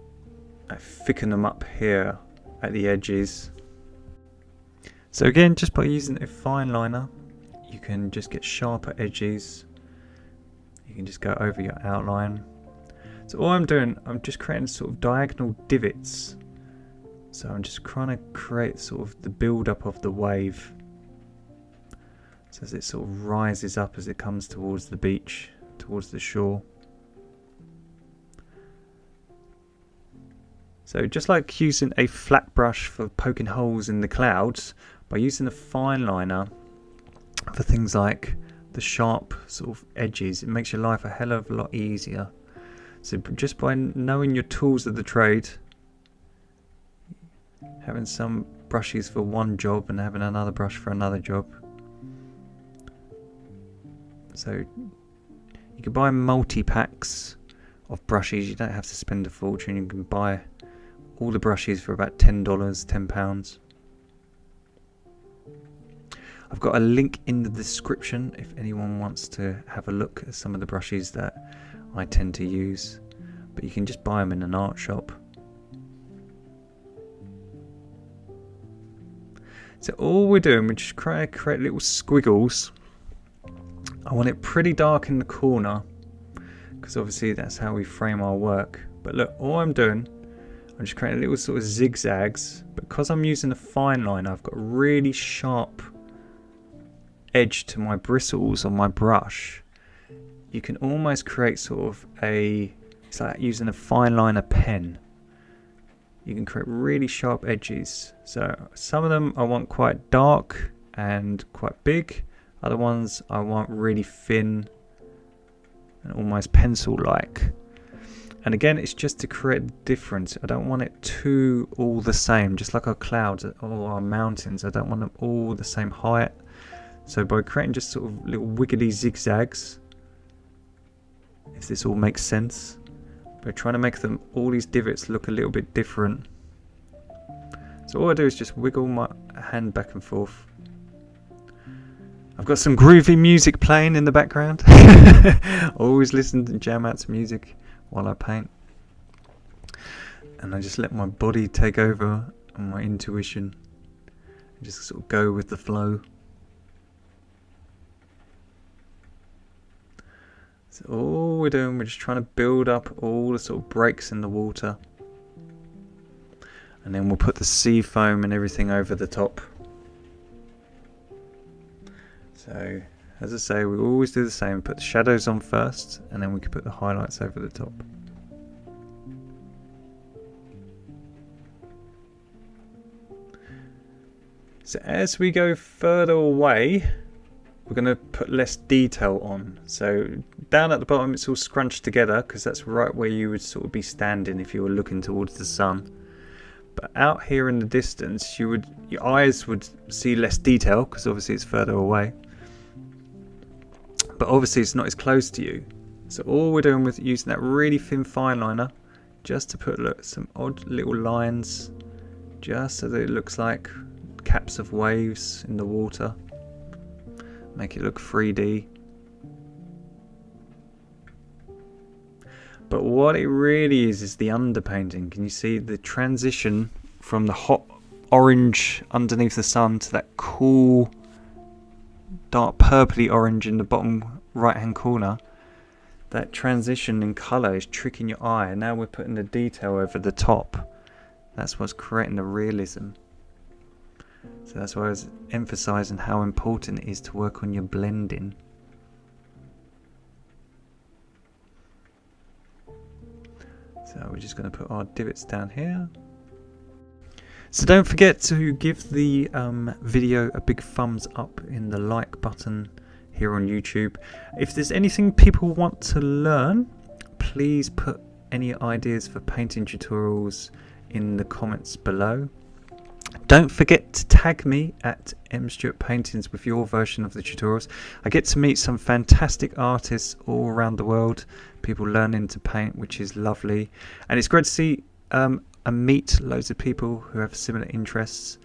I thicken them up here at the edges. So again, just by using a fine liner, you can just get sharper edges. You can just go over your outline. So all I'm doing, I'm just creating sort of diagonal divots. So I'm just trying to create sort of the build up of the wave. So as it sort of rises up as it comes towards the beach, towards the shore. So just like using a flat brush for poking holes in the clouds, by using a fine liner for things like the sharp sort of edges, it makes your life a hell of a lot easier. So just by knowing your tools of the trade, having some brushes for one job and having another brush for another job. So you can buy multi-packs of brushes, you don't have to spend a fortune, you can buy all the brushes for about $10, £10. I've got a link in the description if anyone wants to have a look at some of the brushes that I tend to use, but you can just buy them in an art shop. So all we're doing, we just create little squiggles. I want it pretty dark in the corner, because obviously that's how we frame our work. But look, all I'm doing, I'm just creating little sort of zigzags. Because I'm using a fine line, I've got a really sharp edge to my bristles on my brush. You can almost create sort of it's like using a fine liner pen. you can create really sharp edges. So some of them I want quite dark and quite big. Other ones I want really thin and almost pencil-like. And again, it's just to create a difference. I don't want it too all the same, just like our clouds or our mountains. I don't want them all the same height. So by creating just sort of little wiggly zigzags, if this all makes sense, we're trying to make them, all these divots, look a little bit different. So all I do is just wiggle my hand back and forth. I've got some groovy music playing in the background. I always listen to jam out to music while I paint. And I just let my body take over and my intuition. And just sort of go with the flow. So all we're doing, we're just trying to build up all the sort of breaks in the water. And then we'll put the sea foam and everything over the top. So, as I say, we always do the same. Put the shadows on first, and then we can put the highlights over the top. So as we go further away, we're going to put less detail on. So down at the bottom it's all scrunched together because that's right where you would sort of be standing if you were looking towards the sun. But out here in the distance, your eyes would see less detail because obviously it's further away. But obviously it's not as close to you. So all we're doing with using that really thin fine liner, just to put some odd little lines, just so that it looks like caps of waves in the water. Make it look 3D. But what it really is the underpainting. Can you see the transition from the hot orange underneath the sun to that cool dark purpley orange in the bottom right hand corner? That transition in colour is tricking your eye. And now we're putting the detail over the top. That's what's creating the realism. So that's why I was emphasising how important it is to work on your blending. So we're just going to put our divots down here. So don't forget to give the video a big thumbs up in the like button here on YouTube. If there's anything people want to learn, please put any ideas for painting tutorials in the comments below. Don't forget to tag me at mstewartpaintings with your version of the tutorials. I get to meet some fantastic artists all around the world, people learning to paint, which is lovely. And it's great to see and meet loads of people who have similar interests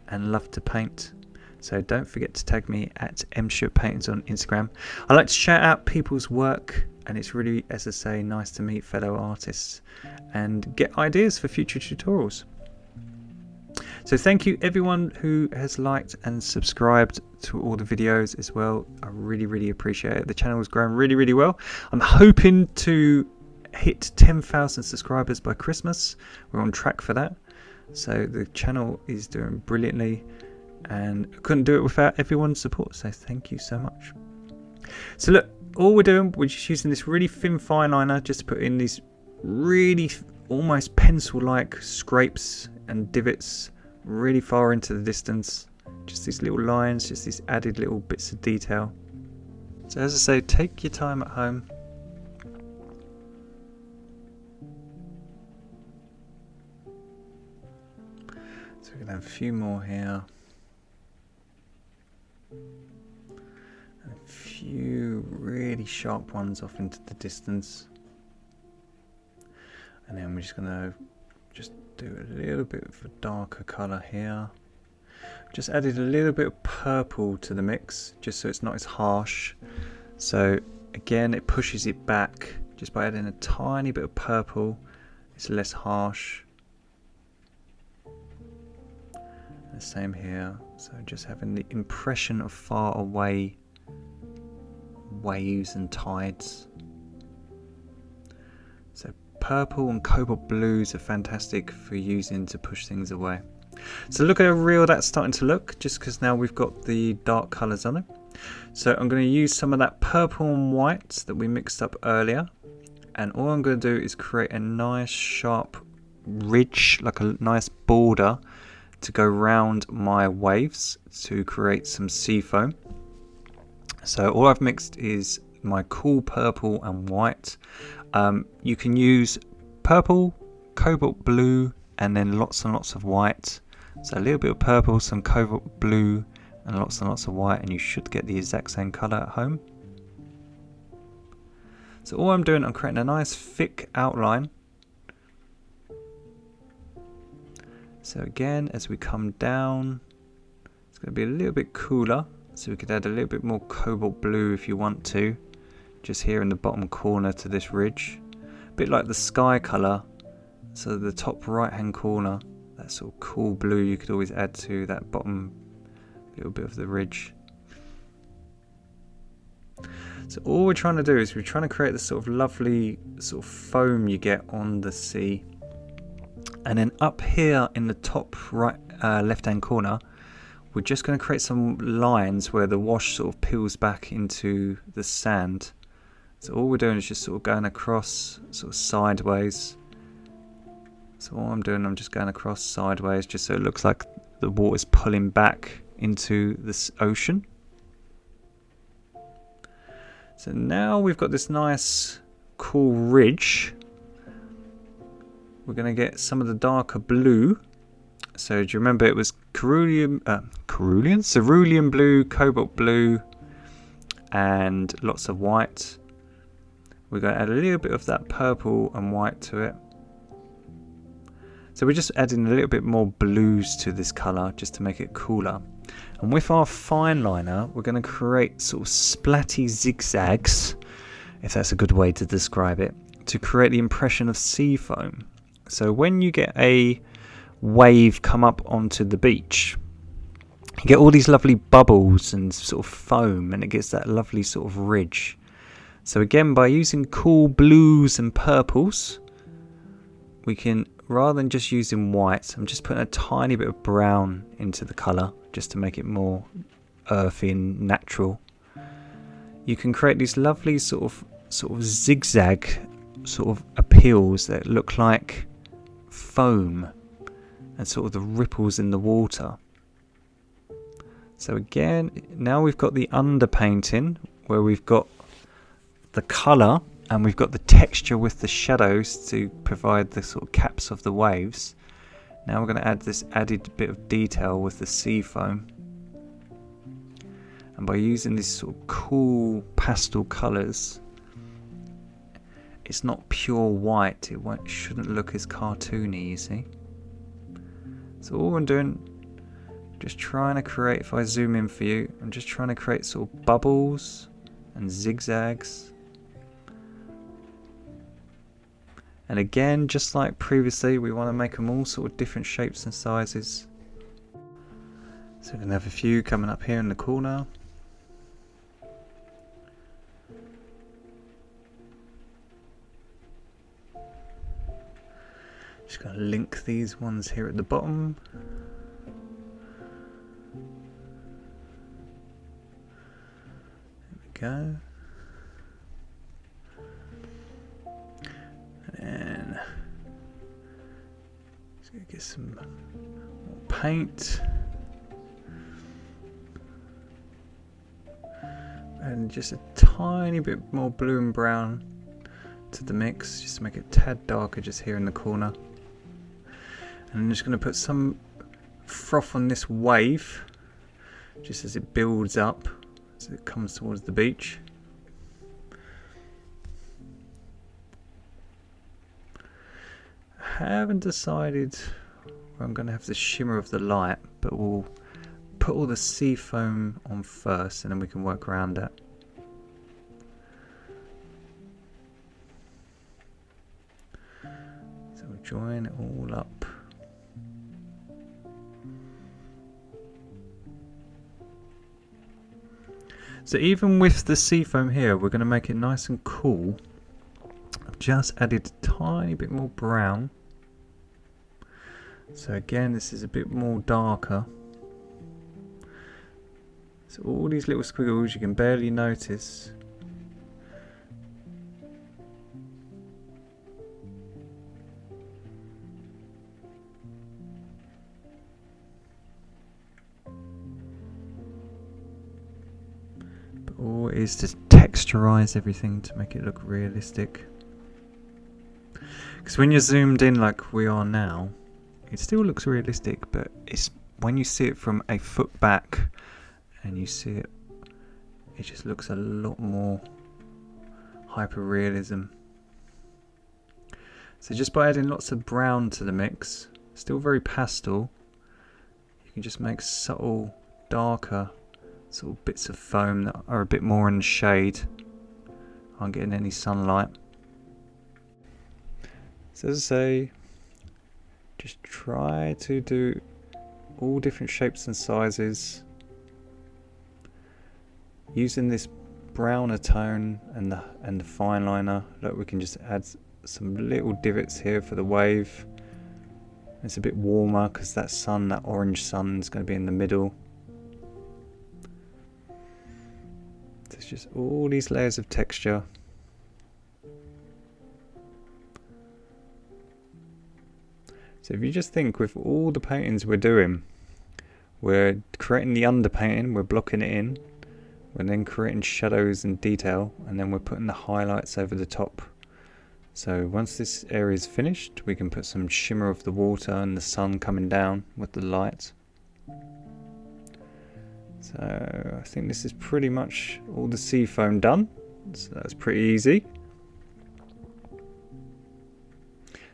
and love to paint. So don't forget to tag me at mstewartpaintings on Instagram. I like to shout out people's work, and it's really, as I say, nice to meet fellow artists and get ideas for future tutorials. So thank you everyone who has liked and subscribed to all the videos as well. I really appreciate it. The channel is growing really well. I'm hoping to hit 10,000 subscribers by Christmas. We're on track for that. So the channel is doing brilliantly and I couldn't do it without everyone's support. So thank you so much. So look, all we're doing, we're just using this really thin fine liner just to put in these really almost pencil-like scrapes and divots really far into the distance. Just these little lines, just these added little bits of detail. So as I say, take your time at home. So we're going to have a few more here. And a few really sharp ones off into the distance. And then we're just going to do a little bit of a darker colour here. Just added a little bit of purple to the mix, just so it's not as harsh. So again, it pushes it back just by adding a tiny bit of purple. It's less harsh. The same here. So just having the impression of far away waves and tides. So purple and cobalt blues are fantastic for using to push things away. So look at how real that's starting to look, just because now we've got the dark colours on it. So I'm going to use some of that purple and white that we mixed up earlier, and all I'm going to do is create a nice sharp ridge, like a nice border to go round my waves to create some sea foam. So all I've mixed is my cool purple and white. You can use purple, cobalt blue, and then lots and lots of white. So a little bit of purple, some cobalt blue, and lots of white, and you should get the exact same colour at home. So all I'm doing, I'm creating a nice thick outline. So again, as we come down, it's going to be a little bit cooler. So we could add a little bit more cobalt blue if you want to, just here in the bottom corner to this ridge. A bit like the sky colour. So the top right hand corner, that sort of cool blue, you could always add to that bottom little bit of the ridge. So all we're trying to do is we're trying to create this sort of lovely sort of foam you get on the sea. And then up here in the top right left hand corner, we're just going to create some lines where the wash sort of peels back into the sand. So all we're doing is just sort of going across sort of sideways. So all I'm doing, I'm just going across sideways just so it looks like the water's pulling back into this ocean. So now we've got this nice cool ridge. We're going to get some of the darker blue. So do you remember it was cerulean blue, cobalt blue, and lots of white. We're going to add a little bit of that purple and white to it. So we're just adding a little bit more blues to this colour just to make it cooler. And with our fine liner, we're going to create sort of splatty zigzags, if that's a good way to describe it, to create the impression of sea foam. So when you get a wave come up onto the beach, you get all these lovely bubbles and sort of foam, and it gets that lovely sort of ridge. So again, by using cool blues and purples, we can, rather than just using white, I'm just putting a tiny bit of brown into the colour just to make it more earthy and natural. You can create these lovely sort of zigzag sort of appeals that look like foam and sort of the ripples in the water. So again, now we've got the underpainting where we've got the colour and we've got the texture with the shadows to provide the sort of caps of the waves. Now we're going to add this added bit of detail with the sea foam. And by using these sort of cool pastel colours, it's not pure white, it shouldn't look as cartoony, you see. So all I'm doing, just trying to create, if I zoom in for you, I'm just trying to create sort of bubbles and zigzags. And again, just like previously, we want to make them all sort of different shapes and sizes. So we're going to have a few coming up here in the corner. Just going to link these ones here at the bottom. There we go. And just going to get some more paint. And just a tiny bit more blue and brown to the mix, just to make it a tad darker just here in the corner. And I'm just going to put some froth on this wave just as it builds up as it comes towards the beach. I haven't decided where I'm going to have the shimmer of the light, but we'll put all the sea foam on first and then we can work around that. So we'll join it all up. So even with the sea foam here, we're going to make it nice and cool. I've just added a tiny bit more brown. So again, this is a bit more darker. So all these little squiggles you can barely notice. all it is to texturize everything to make it look realistic. Because when you're zoomed in like we are now, it still looks realistic, but it's when you see it from a foot back and you see it, it just looks a lot more hyper-realism. So just by adding lots of brown to the mix, still very pastel, you can just make subtle, darker sort of bits of foam that are a bit more in the shade, aren't getting any sunlight. So as I say, just try to do all different shapes and sizes using this browner tone and the fine liner. Look, we can just add some little divots here for the wave. It's a bit warmer because that orange sun is going to be in the middle. There's just all these layers of texture. So if you just think, with all the paintings we're doing, we're creating the underpainting, we're blocking it in, we're then creating shadows and detail, and then we're putting the highlights over the top. So once this area is finished, we can put some shimmer of the water and the sun coming down with the light. So I think this is pretty much all the sea foam done, so that's pretty easy.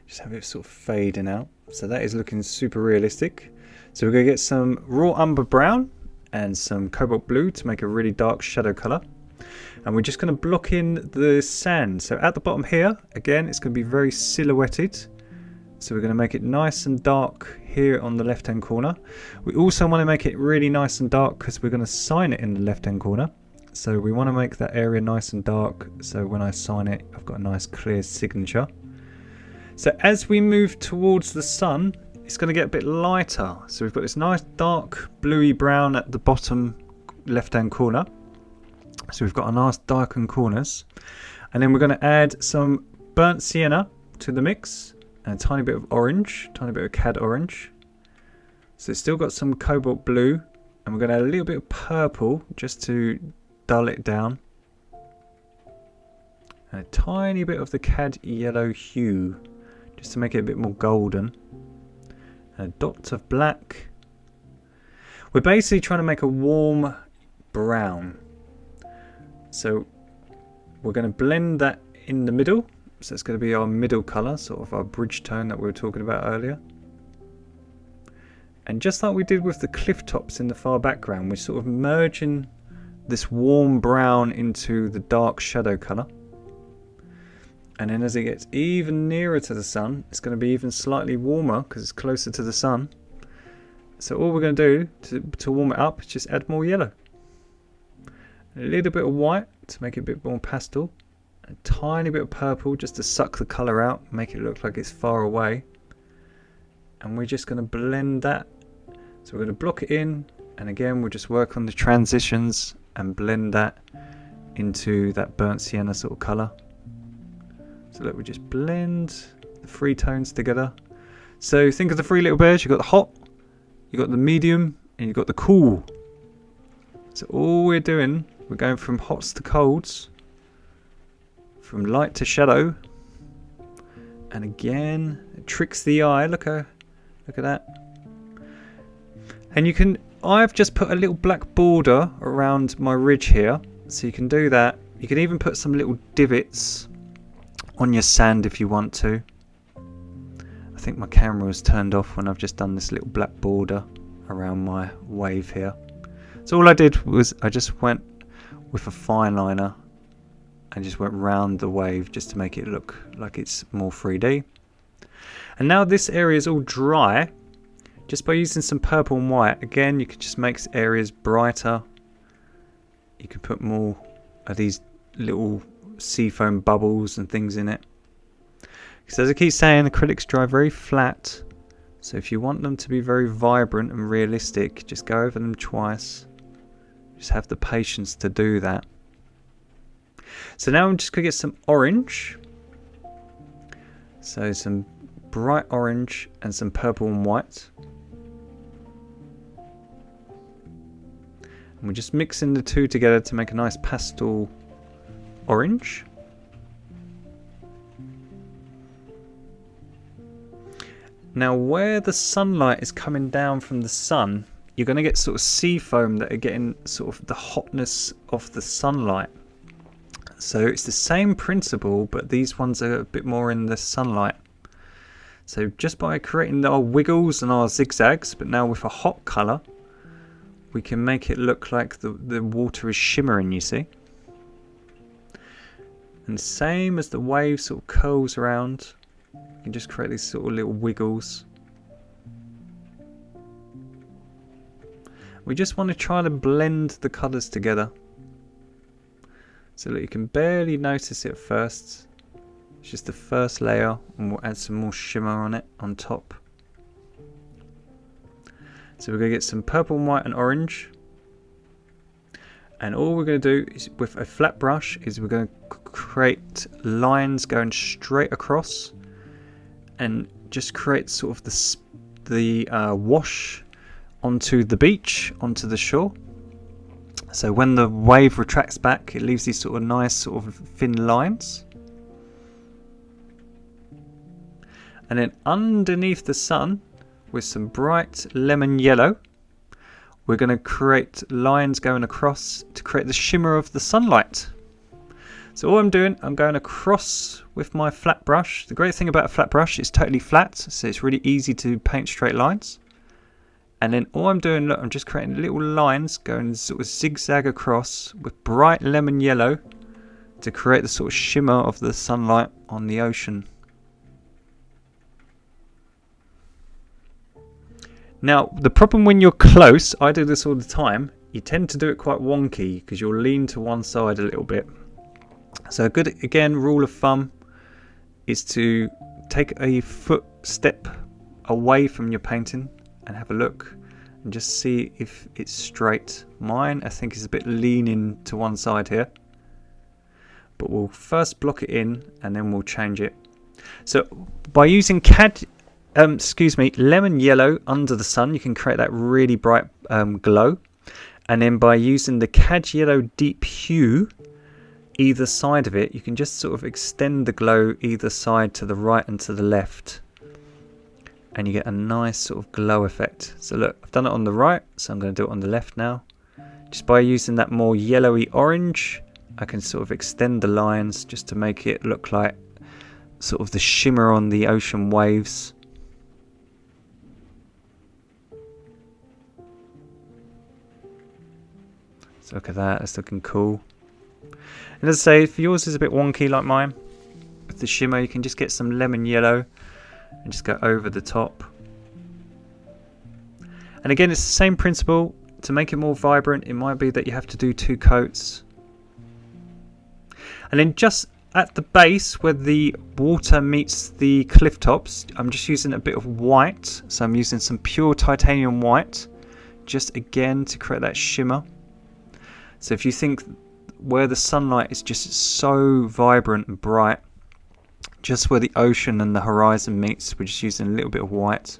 Just have it sort of fading out. So that is looking super realistic. So we're going to get some raw umber brown and some cobalt blue to make a really dark shadow colour. And we're just going to block in the sand. So at the bottom here, again, it's going to be very silhouetted. So we're going to make it nice and dark here on the left hand corner. We also want to make it really nice and dark because we're going to sign it in the left hand corner. So we want to make that area nice and dark, so when I sign it, I've got a nice clear signature. So as we move towards the sun, it's going to get a bit lighter. So we've got this nice dark bluey brown at the bottom left hand corner. So we've got a nice darkened corners. And then we're going to add some burnt sienna to the mix. And a tiny bit of orange, tiny bit of cad orange. So it's still got some cobalt blue. And we're going to add a little bit of purple just to dull it down. And a tiny bit of the cad yellow hue just to make it a bit more golden. And a dot of black. We're basically trying to make a warm brown. So we're going to blend that in the middle. So it's going to be our middle colour, sort of our bridge tone that we were talking about earlier. And just like we did with the cliff tops in the far background, we're sort of merging this warm brown into the dark shadow colour. And then as it gets even nearer to the sun, it's going to be even slightly warmer because it's closer to the sun. So all we're going to do to warm it up is just add more yellow. A little bit of white to make it a bit more pastel. A tiny bit of purple just to suck the colour out, make it look like it's far away. And we're just going to blend that. So we're going to block it in, and again we'll just work on the transitions and blend that into that burnt sienna sort of colour. So look, we just blend the three tones together. So think of the three little bears. You've got the hot, you've got the medium, and you've got the cool. So all we're doing, we're going from hots to colds, from light to shadow, and again it tricks the eye. Look at that. And you can, I've just put a little black border around my ridge here, so you can do that. You can even put some little divots on your sand if you want to. I think my camera was turned off when I've just done this little black border around my wave here. So all I did was I just went with a fine liner and just went round the wave just to make it look like it's more 3D. And now this area is all dry. Just by using some purple and white, again you can just make areas brighter. You can put more of these little seafoam bubbles and things in it. Because as I keep saying, acrylics dry very flat. So if you want them to be very vibrant and realistic, just go over them twice. Just have the patience to do that. So now I'm just going to get some orange. So some bright orange and some purple and white. And we're just mixing the two together to make a nice pastel orange. Now where the sunlight is coming down from the sun, you're going to get sort of sea foam that are getting sort of the hotness of the sunlight. So it's the same principle, but these ones are a bit more in the sunlight. So just by creating our wiggles and our zigzags, but now with a hot colour, we can make it look like the water is shimmering, you see. And same as the wave sort of curls around, you can just create these sort of little wiggles. We just want to try to blend the colours together so that you can barely notice it at first. It's just the first layer, and we'll add some more shimmer on it on top. So we're going to get some purple, white and orange. And all we're going to do is with a flat brush is we're going to create lines going straight across and just create sort of the wash onto the beach, onto the shore. So when the wave retracts back, it leaves these sort of nice sort of thin lines. And then underneath the sun, with some bright lemon yellow, we're going to create lines going across to create the shimmer of the sunlight. So all I'm doing, I'm going across with my flat brush. The great thing about a flat brush, it's totally flat, so it's really easy to paint straight lines. And then all I'm doing, look, I'm just creating little lines going sort of zigzag across with bright lemon yellow to create the sort of shimmer of the sunlight on the ocean. Now, the problem when you're close, I do this all the time, you tend to do it quite wonky because you'll lean to one side a little bit. So a good, again, rule of thumb is to take a footstep away from your painting and have a look and just see if it's straight. Mine, I think, is a bit leaning to one side here. But we'll first block it in and then we'll change it. So by using lemon yellow under the sun, you can create that really bright glow. And then by using the cad yellow deep hue either side of it, you can just sort of extend the glow either side to the right and to the left, and you get a nice sort of glow effect. So look, I've done it on the right, so I'm going to do it on the left now. Just by using that more yellowy orange, I can sort of extend the lines just to make it look like sort of the shimmer on the ocean waves. So look at that, that's looking cool. And as I say, if yours is a bit wonky like mine, with the shimmer, you can just get some lemon yellow and just go over the top. And again, it's the same principle. To make it more vibrant, it might be that you have to do 2 coats. And then just at the base where the water meets the cliff tops, I'm just using a bit of white. So I'm using some pure titanium white, just again to create that shimmer. So if you think where the sunlight is just so vibrant and bright, just where the ocean and the horizon meets, we're just using a little bit of white.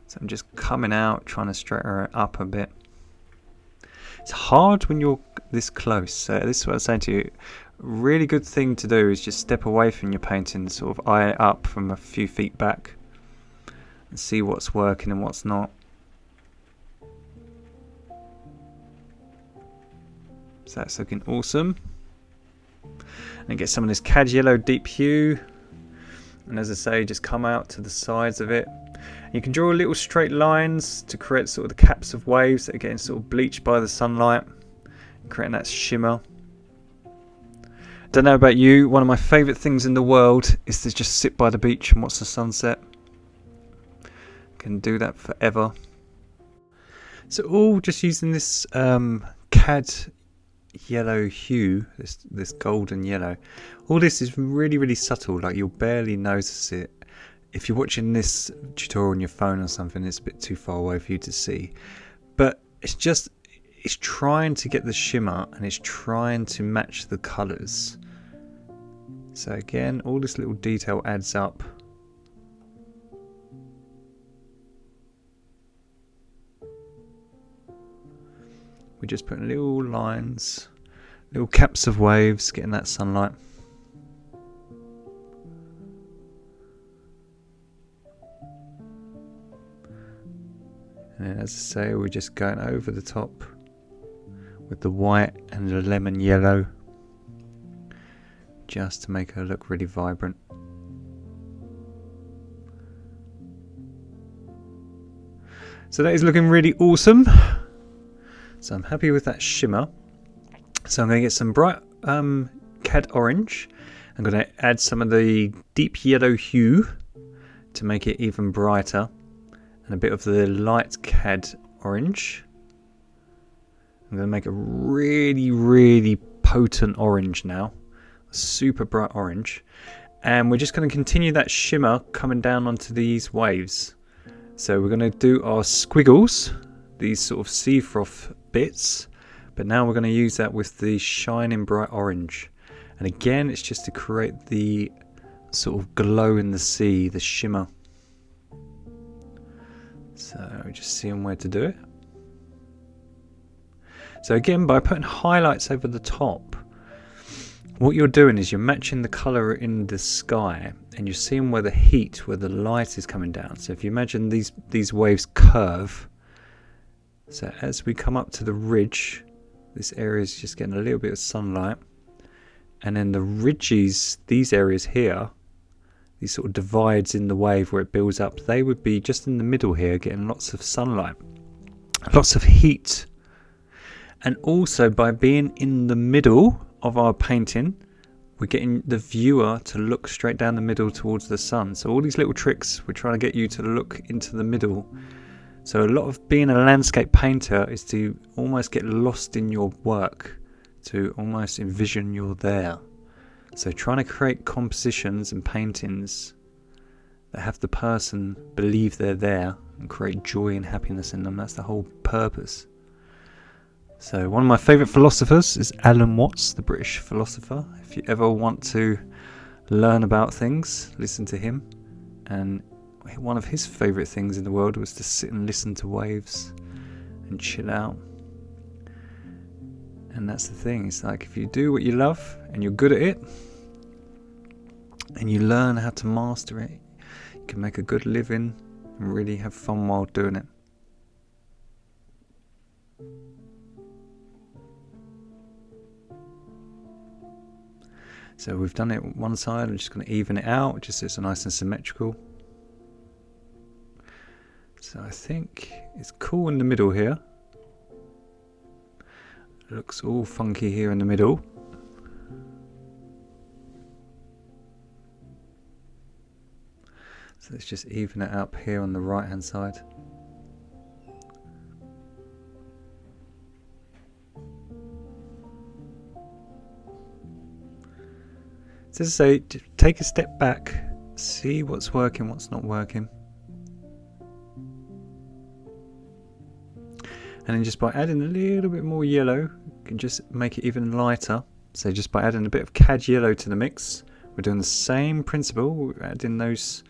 So I'm just coming out, trying to straighten it up a bit. It's hard when you're this close. So this is what I'm saying to you. Really good thing to do is just step away from your painting, sort of eye it up from a few feet back and see what's working and what's not. So that's looking awesome. And get some of this cad yellow deep hue. And as I say, just come out to the sides of it. You can draw little straight lines to create sort of the caps of waves that are getting sort of bleached by the sunlight, creating that shimmer. Don't know about you, one of my favourite things in the world is to just sit by the beach and watch the sunset. Can do that forever. So all just using this cad yellow hue, this golden yellow. All this is really, really subtle, like you'll barely notice it. If you're watching this tutorial on your phone or something, it's a bit too far away for you to see. But it's trying to get the shimmer and it's trying to match the colours. So again, all this little detail adds up. we're just putting little lines, little caps of waves, getting that sunlight. And then, as I say, we're just going over the top with the white and the lemon yellow, just to make her look really vibrant. So that is looking really awesome. So I'm happy with that shimmer. So I'm going to get some bright cad orange. I'm going to add some of the deep yellow hue to make it even brighter, and a bit of the light cad orange. I'm going to make a really, really potent orange now. A super bright orange. And we're just going to continue that shimmer coming down onto these waves. So we're going to do our squiggles, these sort of sea froth bits. But now we're going to use that with the shining bright orange. And again, it's just to create the sort of glow in the sea, the shimmer. So just seeing where to do it. So again, by putting highlights over the top, what you're doing is you're matching the colour in the sky, and you're seeing where the heat, where the light is coming down. So if you imagine these waves curve, so as we come up to the ridge, this area is just getting a little bit of sunlight, and then the ridges, these areas here, these sort of divides in the wave where it builds up, they would be just in the middle here, getting lots of sunlight, lots of heat. And also, by being in the middle of our painting, we're getting the viewer to look straight down the middle towards the sun. So all these little tricks, we're trying to get you to look into the middle. So a lot of being a landscape painter is to almost get lost in your work, to almost envision you're there. So trying to create compositions and paintings that have the person believe they're there and create joy and happiness in them. That's the whole purpose. So one of my favourite philosophers is Alan Watts, the British philosopher. If you ever want to learn about things, listen to him. And one of his favourite things in the world was to sit and listen to waves and chill out. And that's the thing, it's like if you do what you love and you're good at it and you learn how to master it, you can make a good living and really have fun while doing it. So we've done it one side, I'm just going to even it out just so it's nice and symmetrical. So I think it's cool in the middle here. Looks all funky here in the middle. So let's just even it up here on the right hand side. So as I say, take a step back, see what's working, what's not working. And then just by adding a little bit more yellow, you can just make it even lighter. So just by adding a bit of cad yellow to the mix, we're doing the same principle. We're adding those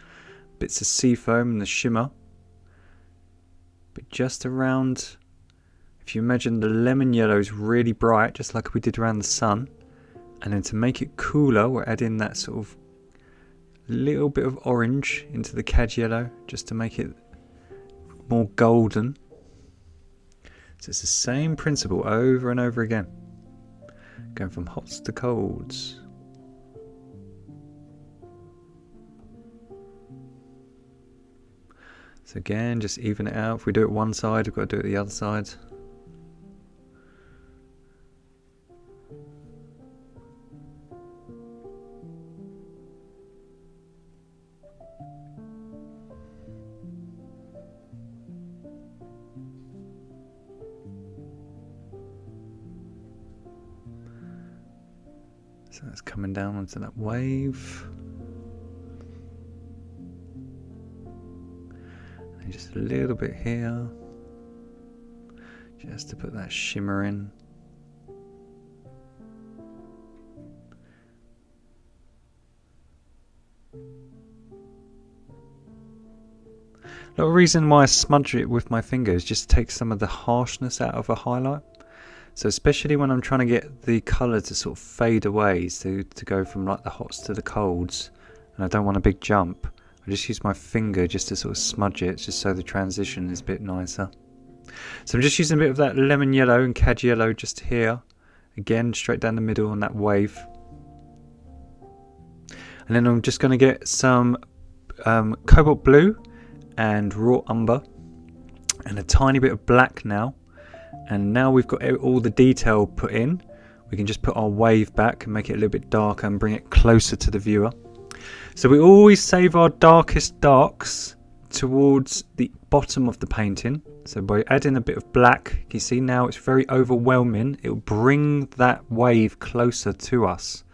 bits of sea foam and the shimmer. But just around, if you imagine the lemon yellow is really bright, just like we did around the sun. And then to make it cooler, we're adding that sort of little bit of orange into the cad yellow, just to make it more golden. So it's the same principle over and over again, going from hots to colds. So again, just even it out. If we do it one side, we've got to do it the other side. So that's coming down onto that wave. And just a little bit here, just to put that shimmer in. The reason why I smudge it with my fingers just to take some of the harshness out of a highlight. So especially when I'm trying to get the colour to sort of fade away, so to go from like the hots to the colds, and I don't want a big jump, I just use my finger just to sort of smudge it, just so the transition is a bit nicer. So I'm just using a bit of that lemon yellow and cad yellow just here, again straight down the middle on that wave. And then I'm just going to get some cobalt blue and raw umber and a tiny bit of black now. And now we've got all the detail put in, we can just put our wave back and make it a little bit darker and bring it closer to the viewer. So we always save our darkest darks towards the bottom of the painting. So by adding a bit of black, you see now it's very overwhelming. It will bring that wave closer to us,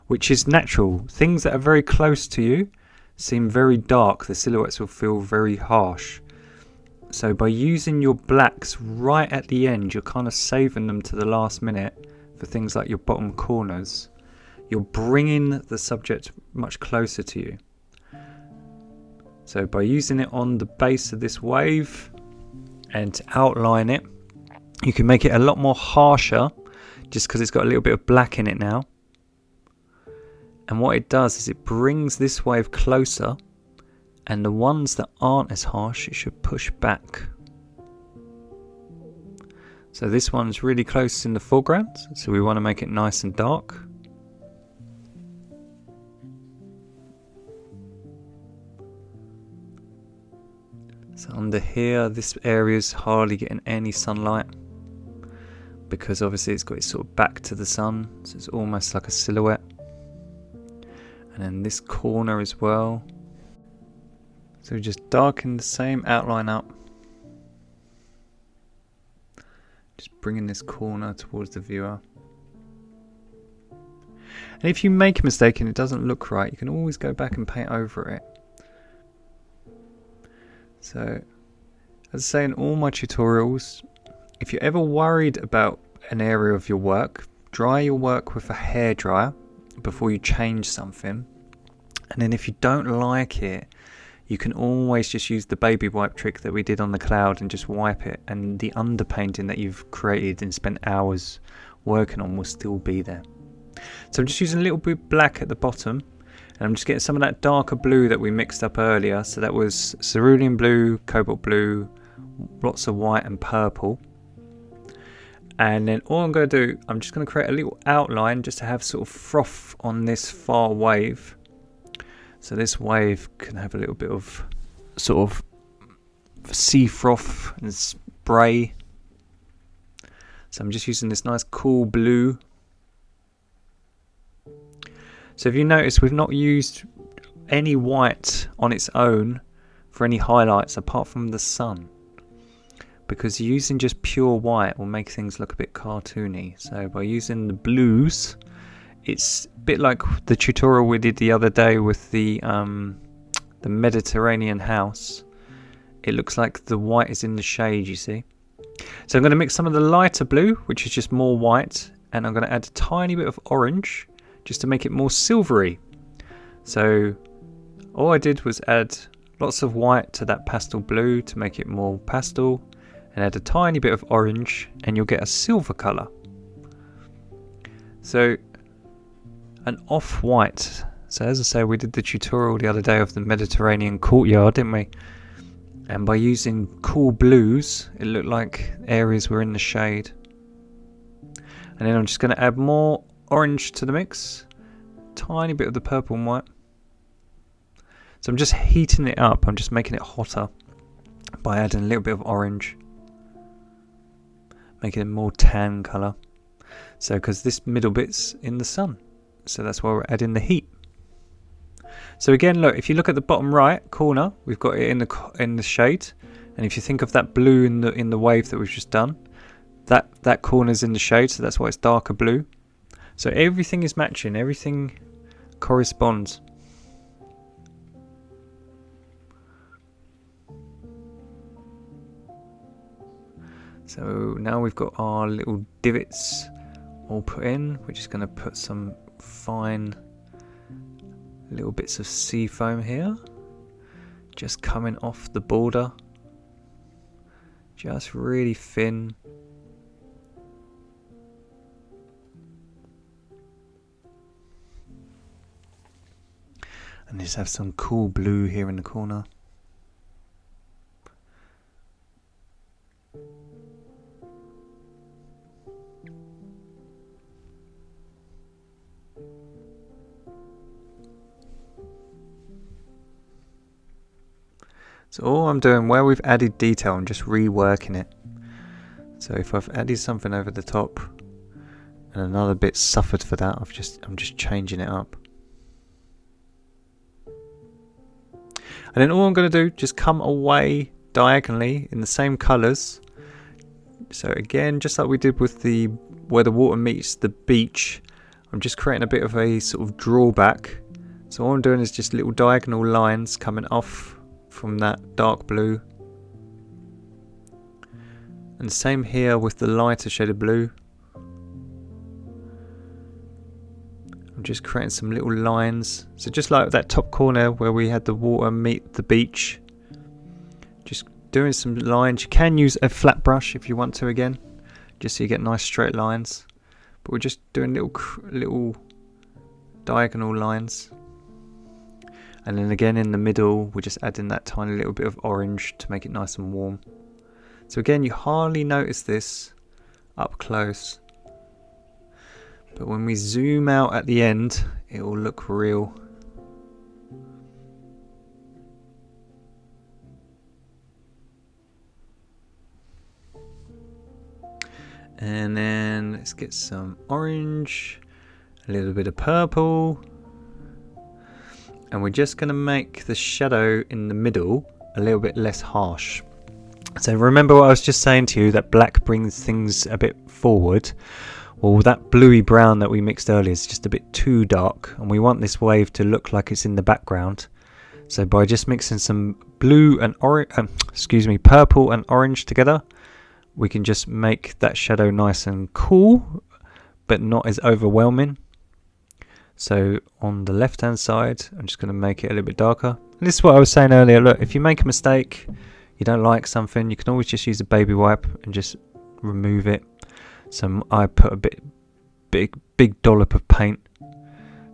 which is natural. Things that are very close to you seem very dark. The silhouettes will feel very harsh. So by using your blacks right at the end, you're kind of saving them to the last minute for things like your bottom corners. You're bringing the subject much closer to you. So by using it on the base of this wave and to outline it, you can make it a lot more harsher just because it's got a little bit of black in it now. And what it does is it brings this wave closer, and the ones that aren't as harsh it should push back. So this one's really close in the foreground, so we want to make it nice and dark. So under here, this area is hardly getting any sunlight because obviously it's got its sort of back to the sun, so it's almost like a silhouette. And then this corner as well. So just darken the same outline up. Just bringing this corner towards the viewer. And if you make a mistake and it doesn't look right, you can always go back and paint over it. So, as I say in all my tutorials, if you're ever worried about an area of your work, dry your work with a hairdryer before you change something. And then if you don't like it, you can always just use the baby wipe trick that we did on the cloud and just wipe it, and the underpainting that you've created and spent hours working on will still be there. So I'm just using a little bit black at the bottom, and I'm just getting some of that darker blue that we mixed up earlier. So that was cerulean blue, cobalt blue, lots of white and purple. And then all I'm going to do, I'm just going to create a little outline just to have sort of froth on this far wave. So this wave can have a little bit of sort of sea froth and spray. So I'm just using this nice cool blue. So if you notice, we've not used any white on its own for any highlights apart from the sun, because using just pure white will make things look a bit cartoony. So by using the blues, it's a bit like the tutorial we did the other day with the Mediterranean house. It looks like the white is in the shade, you see. So I'm going to mix some of the lighter blue, which is just more white, and I'm going to add a tiny bit of orange just to make it more silvery. So all I did was add lots of white to that pastel blue to make it more pastel, and add a tiny bit of orange, and you'll get a silver colour. So an off-white. So as I say, we did the tutorial the other day of the Mediterranean courtyard, didn't we? And by using cool blues, it looked like areas were in the shade. And then I'm just going to add more orange to the mix, tiny bit of the purple and white. So I'm just heating it up, I'm just making it hotter by adding a little bit of orange, making it more tan colour. So because this middle bit's in the sun, so that's why we're adding the heat. So again, look, if you look at the bottom right corner, we've got it in the shade, and if you think of that blue in the wave that we've just done, that corner's in the shade, so that's why it's darker blue. So everything is matching, everything corresponds. So now we've got our little divots all put in. We're just going to put some fine little bits of sea foam here, just coming off the border, just really thin. And just have some cool blue here in the corner. So all I'm doing, where we've added detail, I'm just reworking it. So if I've added something over the top and another bit suffered for that, I'm just changing it up. And then all I'm going to do, just come away diagonally in the same colours. So again, just like we did with where the water meets the beach, I'm just creating a bit of a sort of drawback. So all I'm doing is just little diagonal lines coming off from that dark blue. And same here with the lighter shade of blue. I'm just creating some little lines. So just like that top corner where we had the water meet the beach. Just doing some lines. You can use a flat brush if you want to again, just so you get nice straight lines. But we're just doing little diagonal lines. And then again in the middle, we're just adding that tiny little bit of orange to make it nice and warm. So again, you hardly notice this up close. But when we zoom out at the end, it will look real. And then let's get some orange, a little bit of purple. And we're just going to make the shadow in the middle a little bit less harsh. So remember what I was just saying to you, that black brings things a bit forward. Well, that bluey brown that we mixed earlier is just a bit too dark, and we want this wave to look like it's in the background. So by just mixing some blue and purple and orange together, we can just make that shadow nice and cool, but not as overwhelming. So on the left hand side, I'm just going to make it a little bit darker. And this is what I was saying earlier. Look, if you make a mistake, you don't like something, you can always just use a baby wipe and just remove it. So I put a big dollop of paint.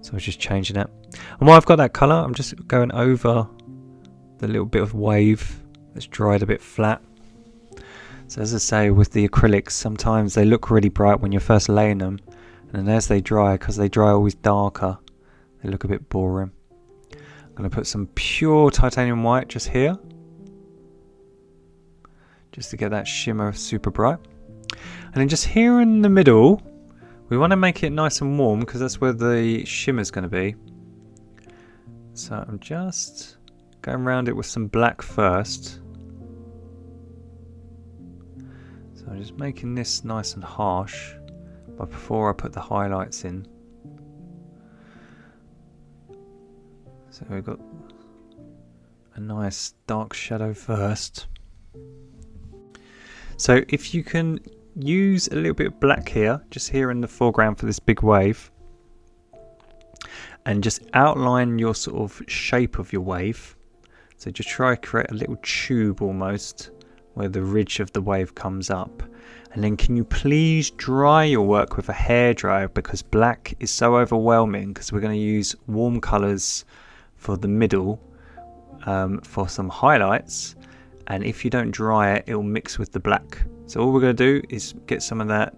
So I was just changing it. And while I've got that colour, I'm just going over the little bit of wave that's dried a bit flat. So as I say, with the acrylics, sometimes they look really bright when you're first laying them. And then as they dry, because they dry always darker, they look a bit boring. I'm going to put some pure titanium white just here, just to get that shimmer super bright. And then just here in the middle, we want to make it nice and warm because that's where the shimmer is going to be. So I'm just going around it with some black first. So I'm just making this nice and harsh. But before I put the highlights in. So we've got a nice dark shadow first. So if you can use a little bit of black here, just here in the foreground for this big wave, and just outline your sort of shape of your wave. So just try to create a little tube almost where the ridge of the wave comes up. And then can you please dry your work with a hairdryer, because black is so overwhelming, because we're going to use warm colours for the middle for some highlights, and if you don't dry it, it will mix with the black. So all we're going to do is get some of that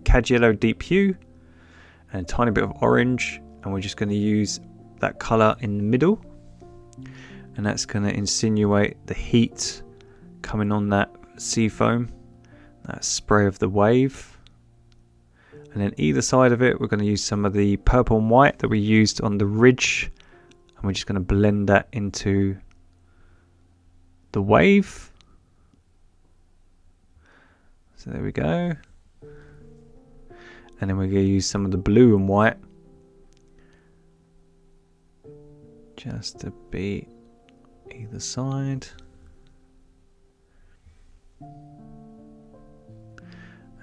cad yellow deep hue and a tiny bit of orange, and we're just going to use that colour in the middle, and that's going to insinuate the heat coming on that sea foam. That spray of the wave. And then either side of it, we're going to use some of the purple and white that we used on the ridge, and we're just going to blend that into the wave. So there we go. And then we're going to use some of the blue and white just to be either side.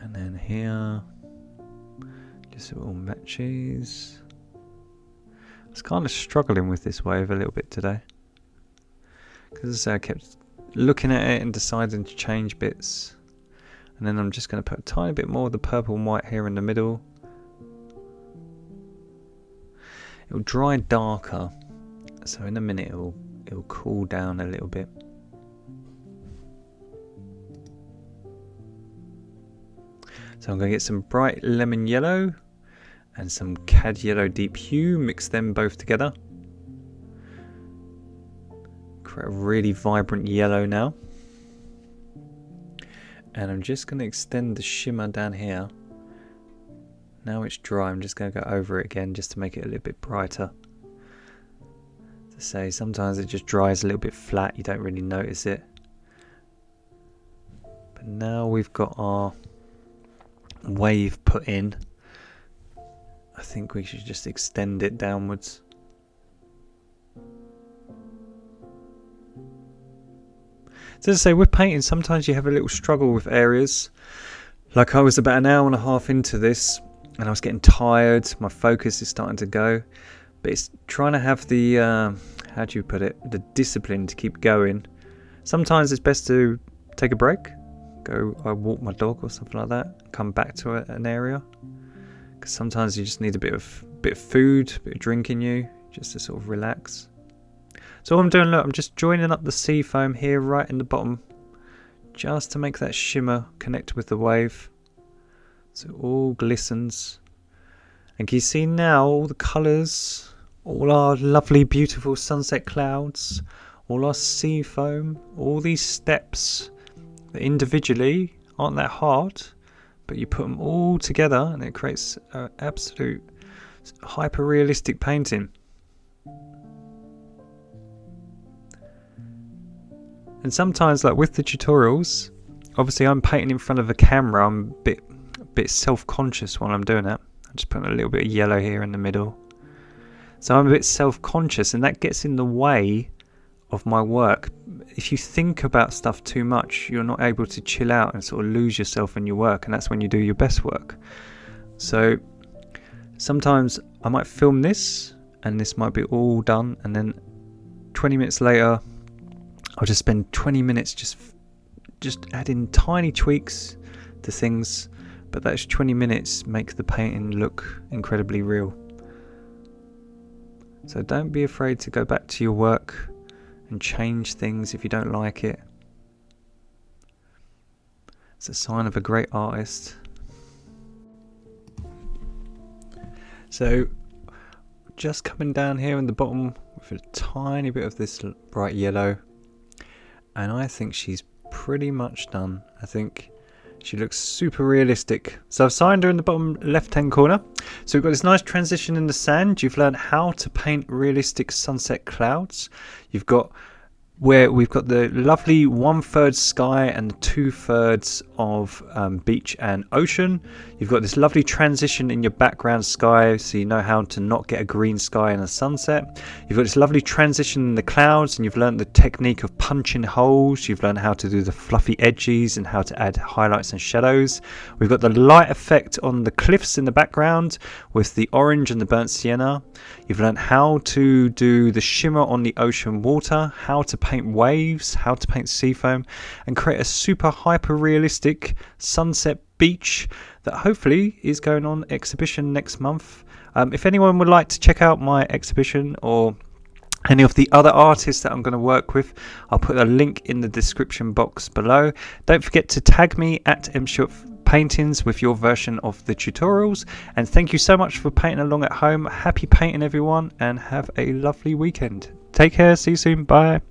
And then here, just so it all matches. I was kind of struggling with this wave a little bit today, because as I say, I kept looking at it and deciding to change bits. And then I'm just going to put a tiny bit more of the purple and white here in the middle. It will dry darker, So in a minute it'll cool down a little bit. So I'm going to get some bright lemon yellow and some cad yellow deep hue, mix them both together. Create a really vibrant yellow now. And I'm just going to extend the shimmer down here. Now it's dry, I'm just going to go over it again just to make it a little bit brighter. To say, sometimes it just dries a little bit flat, you don't really notice it. But now we've got our wave put in, I think we should just extend it downwards. So as I say, with painting, sometimes you have a little struggle with areas. Like I was about an hour and a half into this, and I was getting tired, my focus is starting to go. But it's trying to have the, how do you put it, the discipline to keep going. Sometimes it's best to take a break. I walk my dog or something like that, come back to an area, because sometimes you just need a bit of food, a bit of drink in you, just to sort of relax. So what I'm doing, look, I'm just joining up the sea foam here right in the bottom, just to make that shimmer connect with the wave, so it all glistens. And can you see now all the colours, all our lovely beautiful sunset clouds, all our sea foam, all these steps that individually aren't that hard, but you put them all together and it creates an absolute hyper realistic painting. And sometimes, like with the tutorials, obviously I'm painting in front of a camera, I'm a bit self-conscious while I'm doing it. I'm just putting a little bit of yellow here in the middle, so I'm a bit self-conscious, and that gets in the way of my work. If you think about stuff too much, you're not able to chill out and sort of lose yourself in your work, and that's when you do your best work. So sometimes I might film this and this might be all done, and then 20 minutes later I'll just spend 20 minutes just adding tiny tweaks to things, but those 20 minutes make the painting look incredibly real. So don't be afraid to go back to your work and change things if you don't like it. It's a sign of a great artist. So just coming down here in the bottom with a tiny bit of this bright yellow, and I think she's pretty much done. I think she looks super realistic. So I've signed her in the bottom left hand corner. So we've got this nice transition in the sand. You've learned how to paint realistic sunset clouds. You've got where we've got the lovely 1/3 sky and 2/3 of beach and ocean. You've got this lovely transition in your background sky, so you know how to not get a green sky in a sunset. You've got this lovely transition in the clouds, and you've learned the technique of punching holes. You've learned how to do the fluffy edges and how to add highlights and shadows. We've got the light effect on the cliffs in the background with the orange and the burnt sienna. You've learned how to do the shimmer on the ocean water, how to paint waves, how to paint sea foam, and create a super hyper realistic sunset beach that hopefully is going on exhibition next month. If anyone would like to check out my exhibition or any of the other artists that I'm going to work with, I'll put a link in the description box below. Don't forget to tag me at Paintings with your version of the tutorials, and thank you so much for painting along at home. Happy painting everyone, and have a lovely weekend. Take care, see you soon, bye.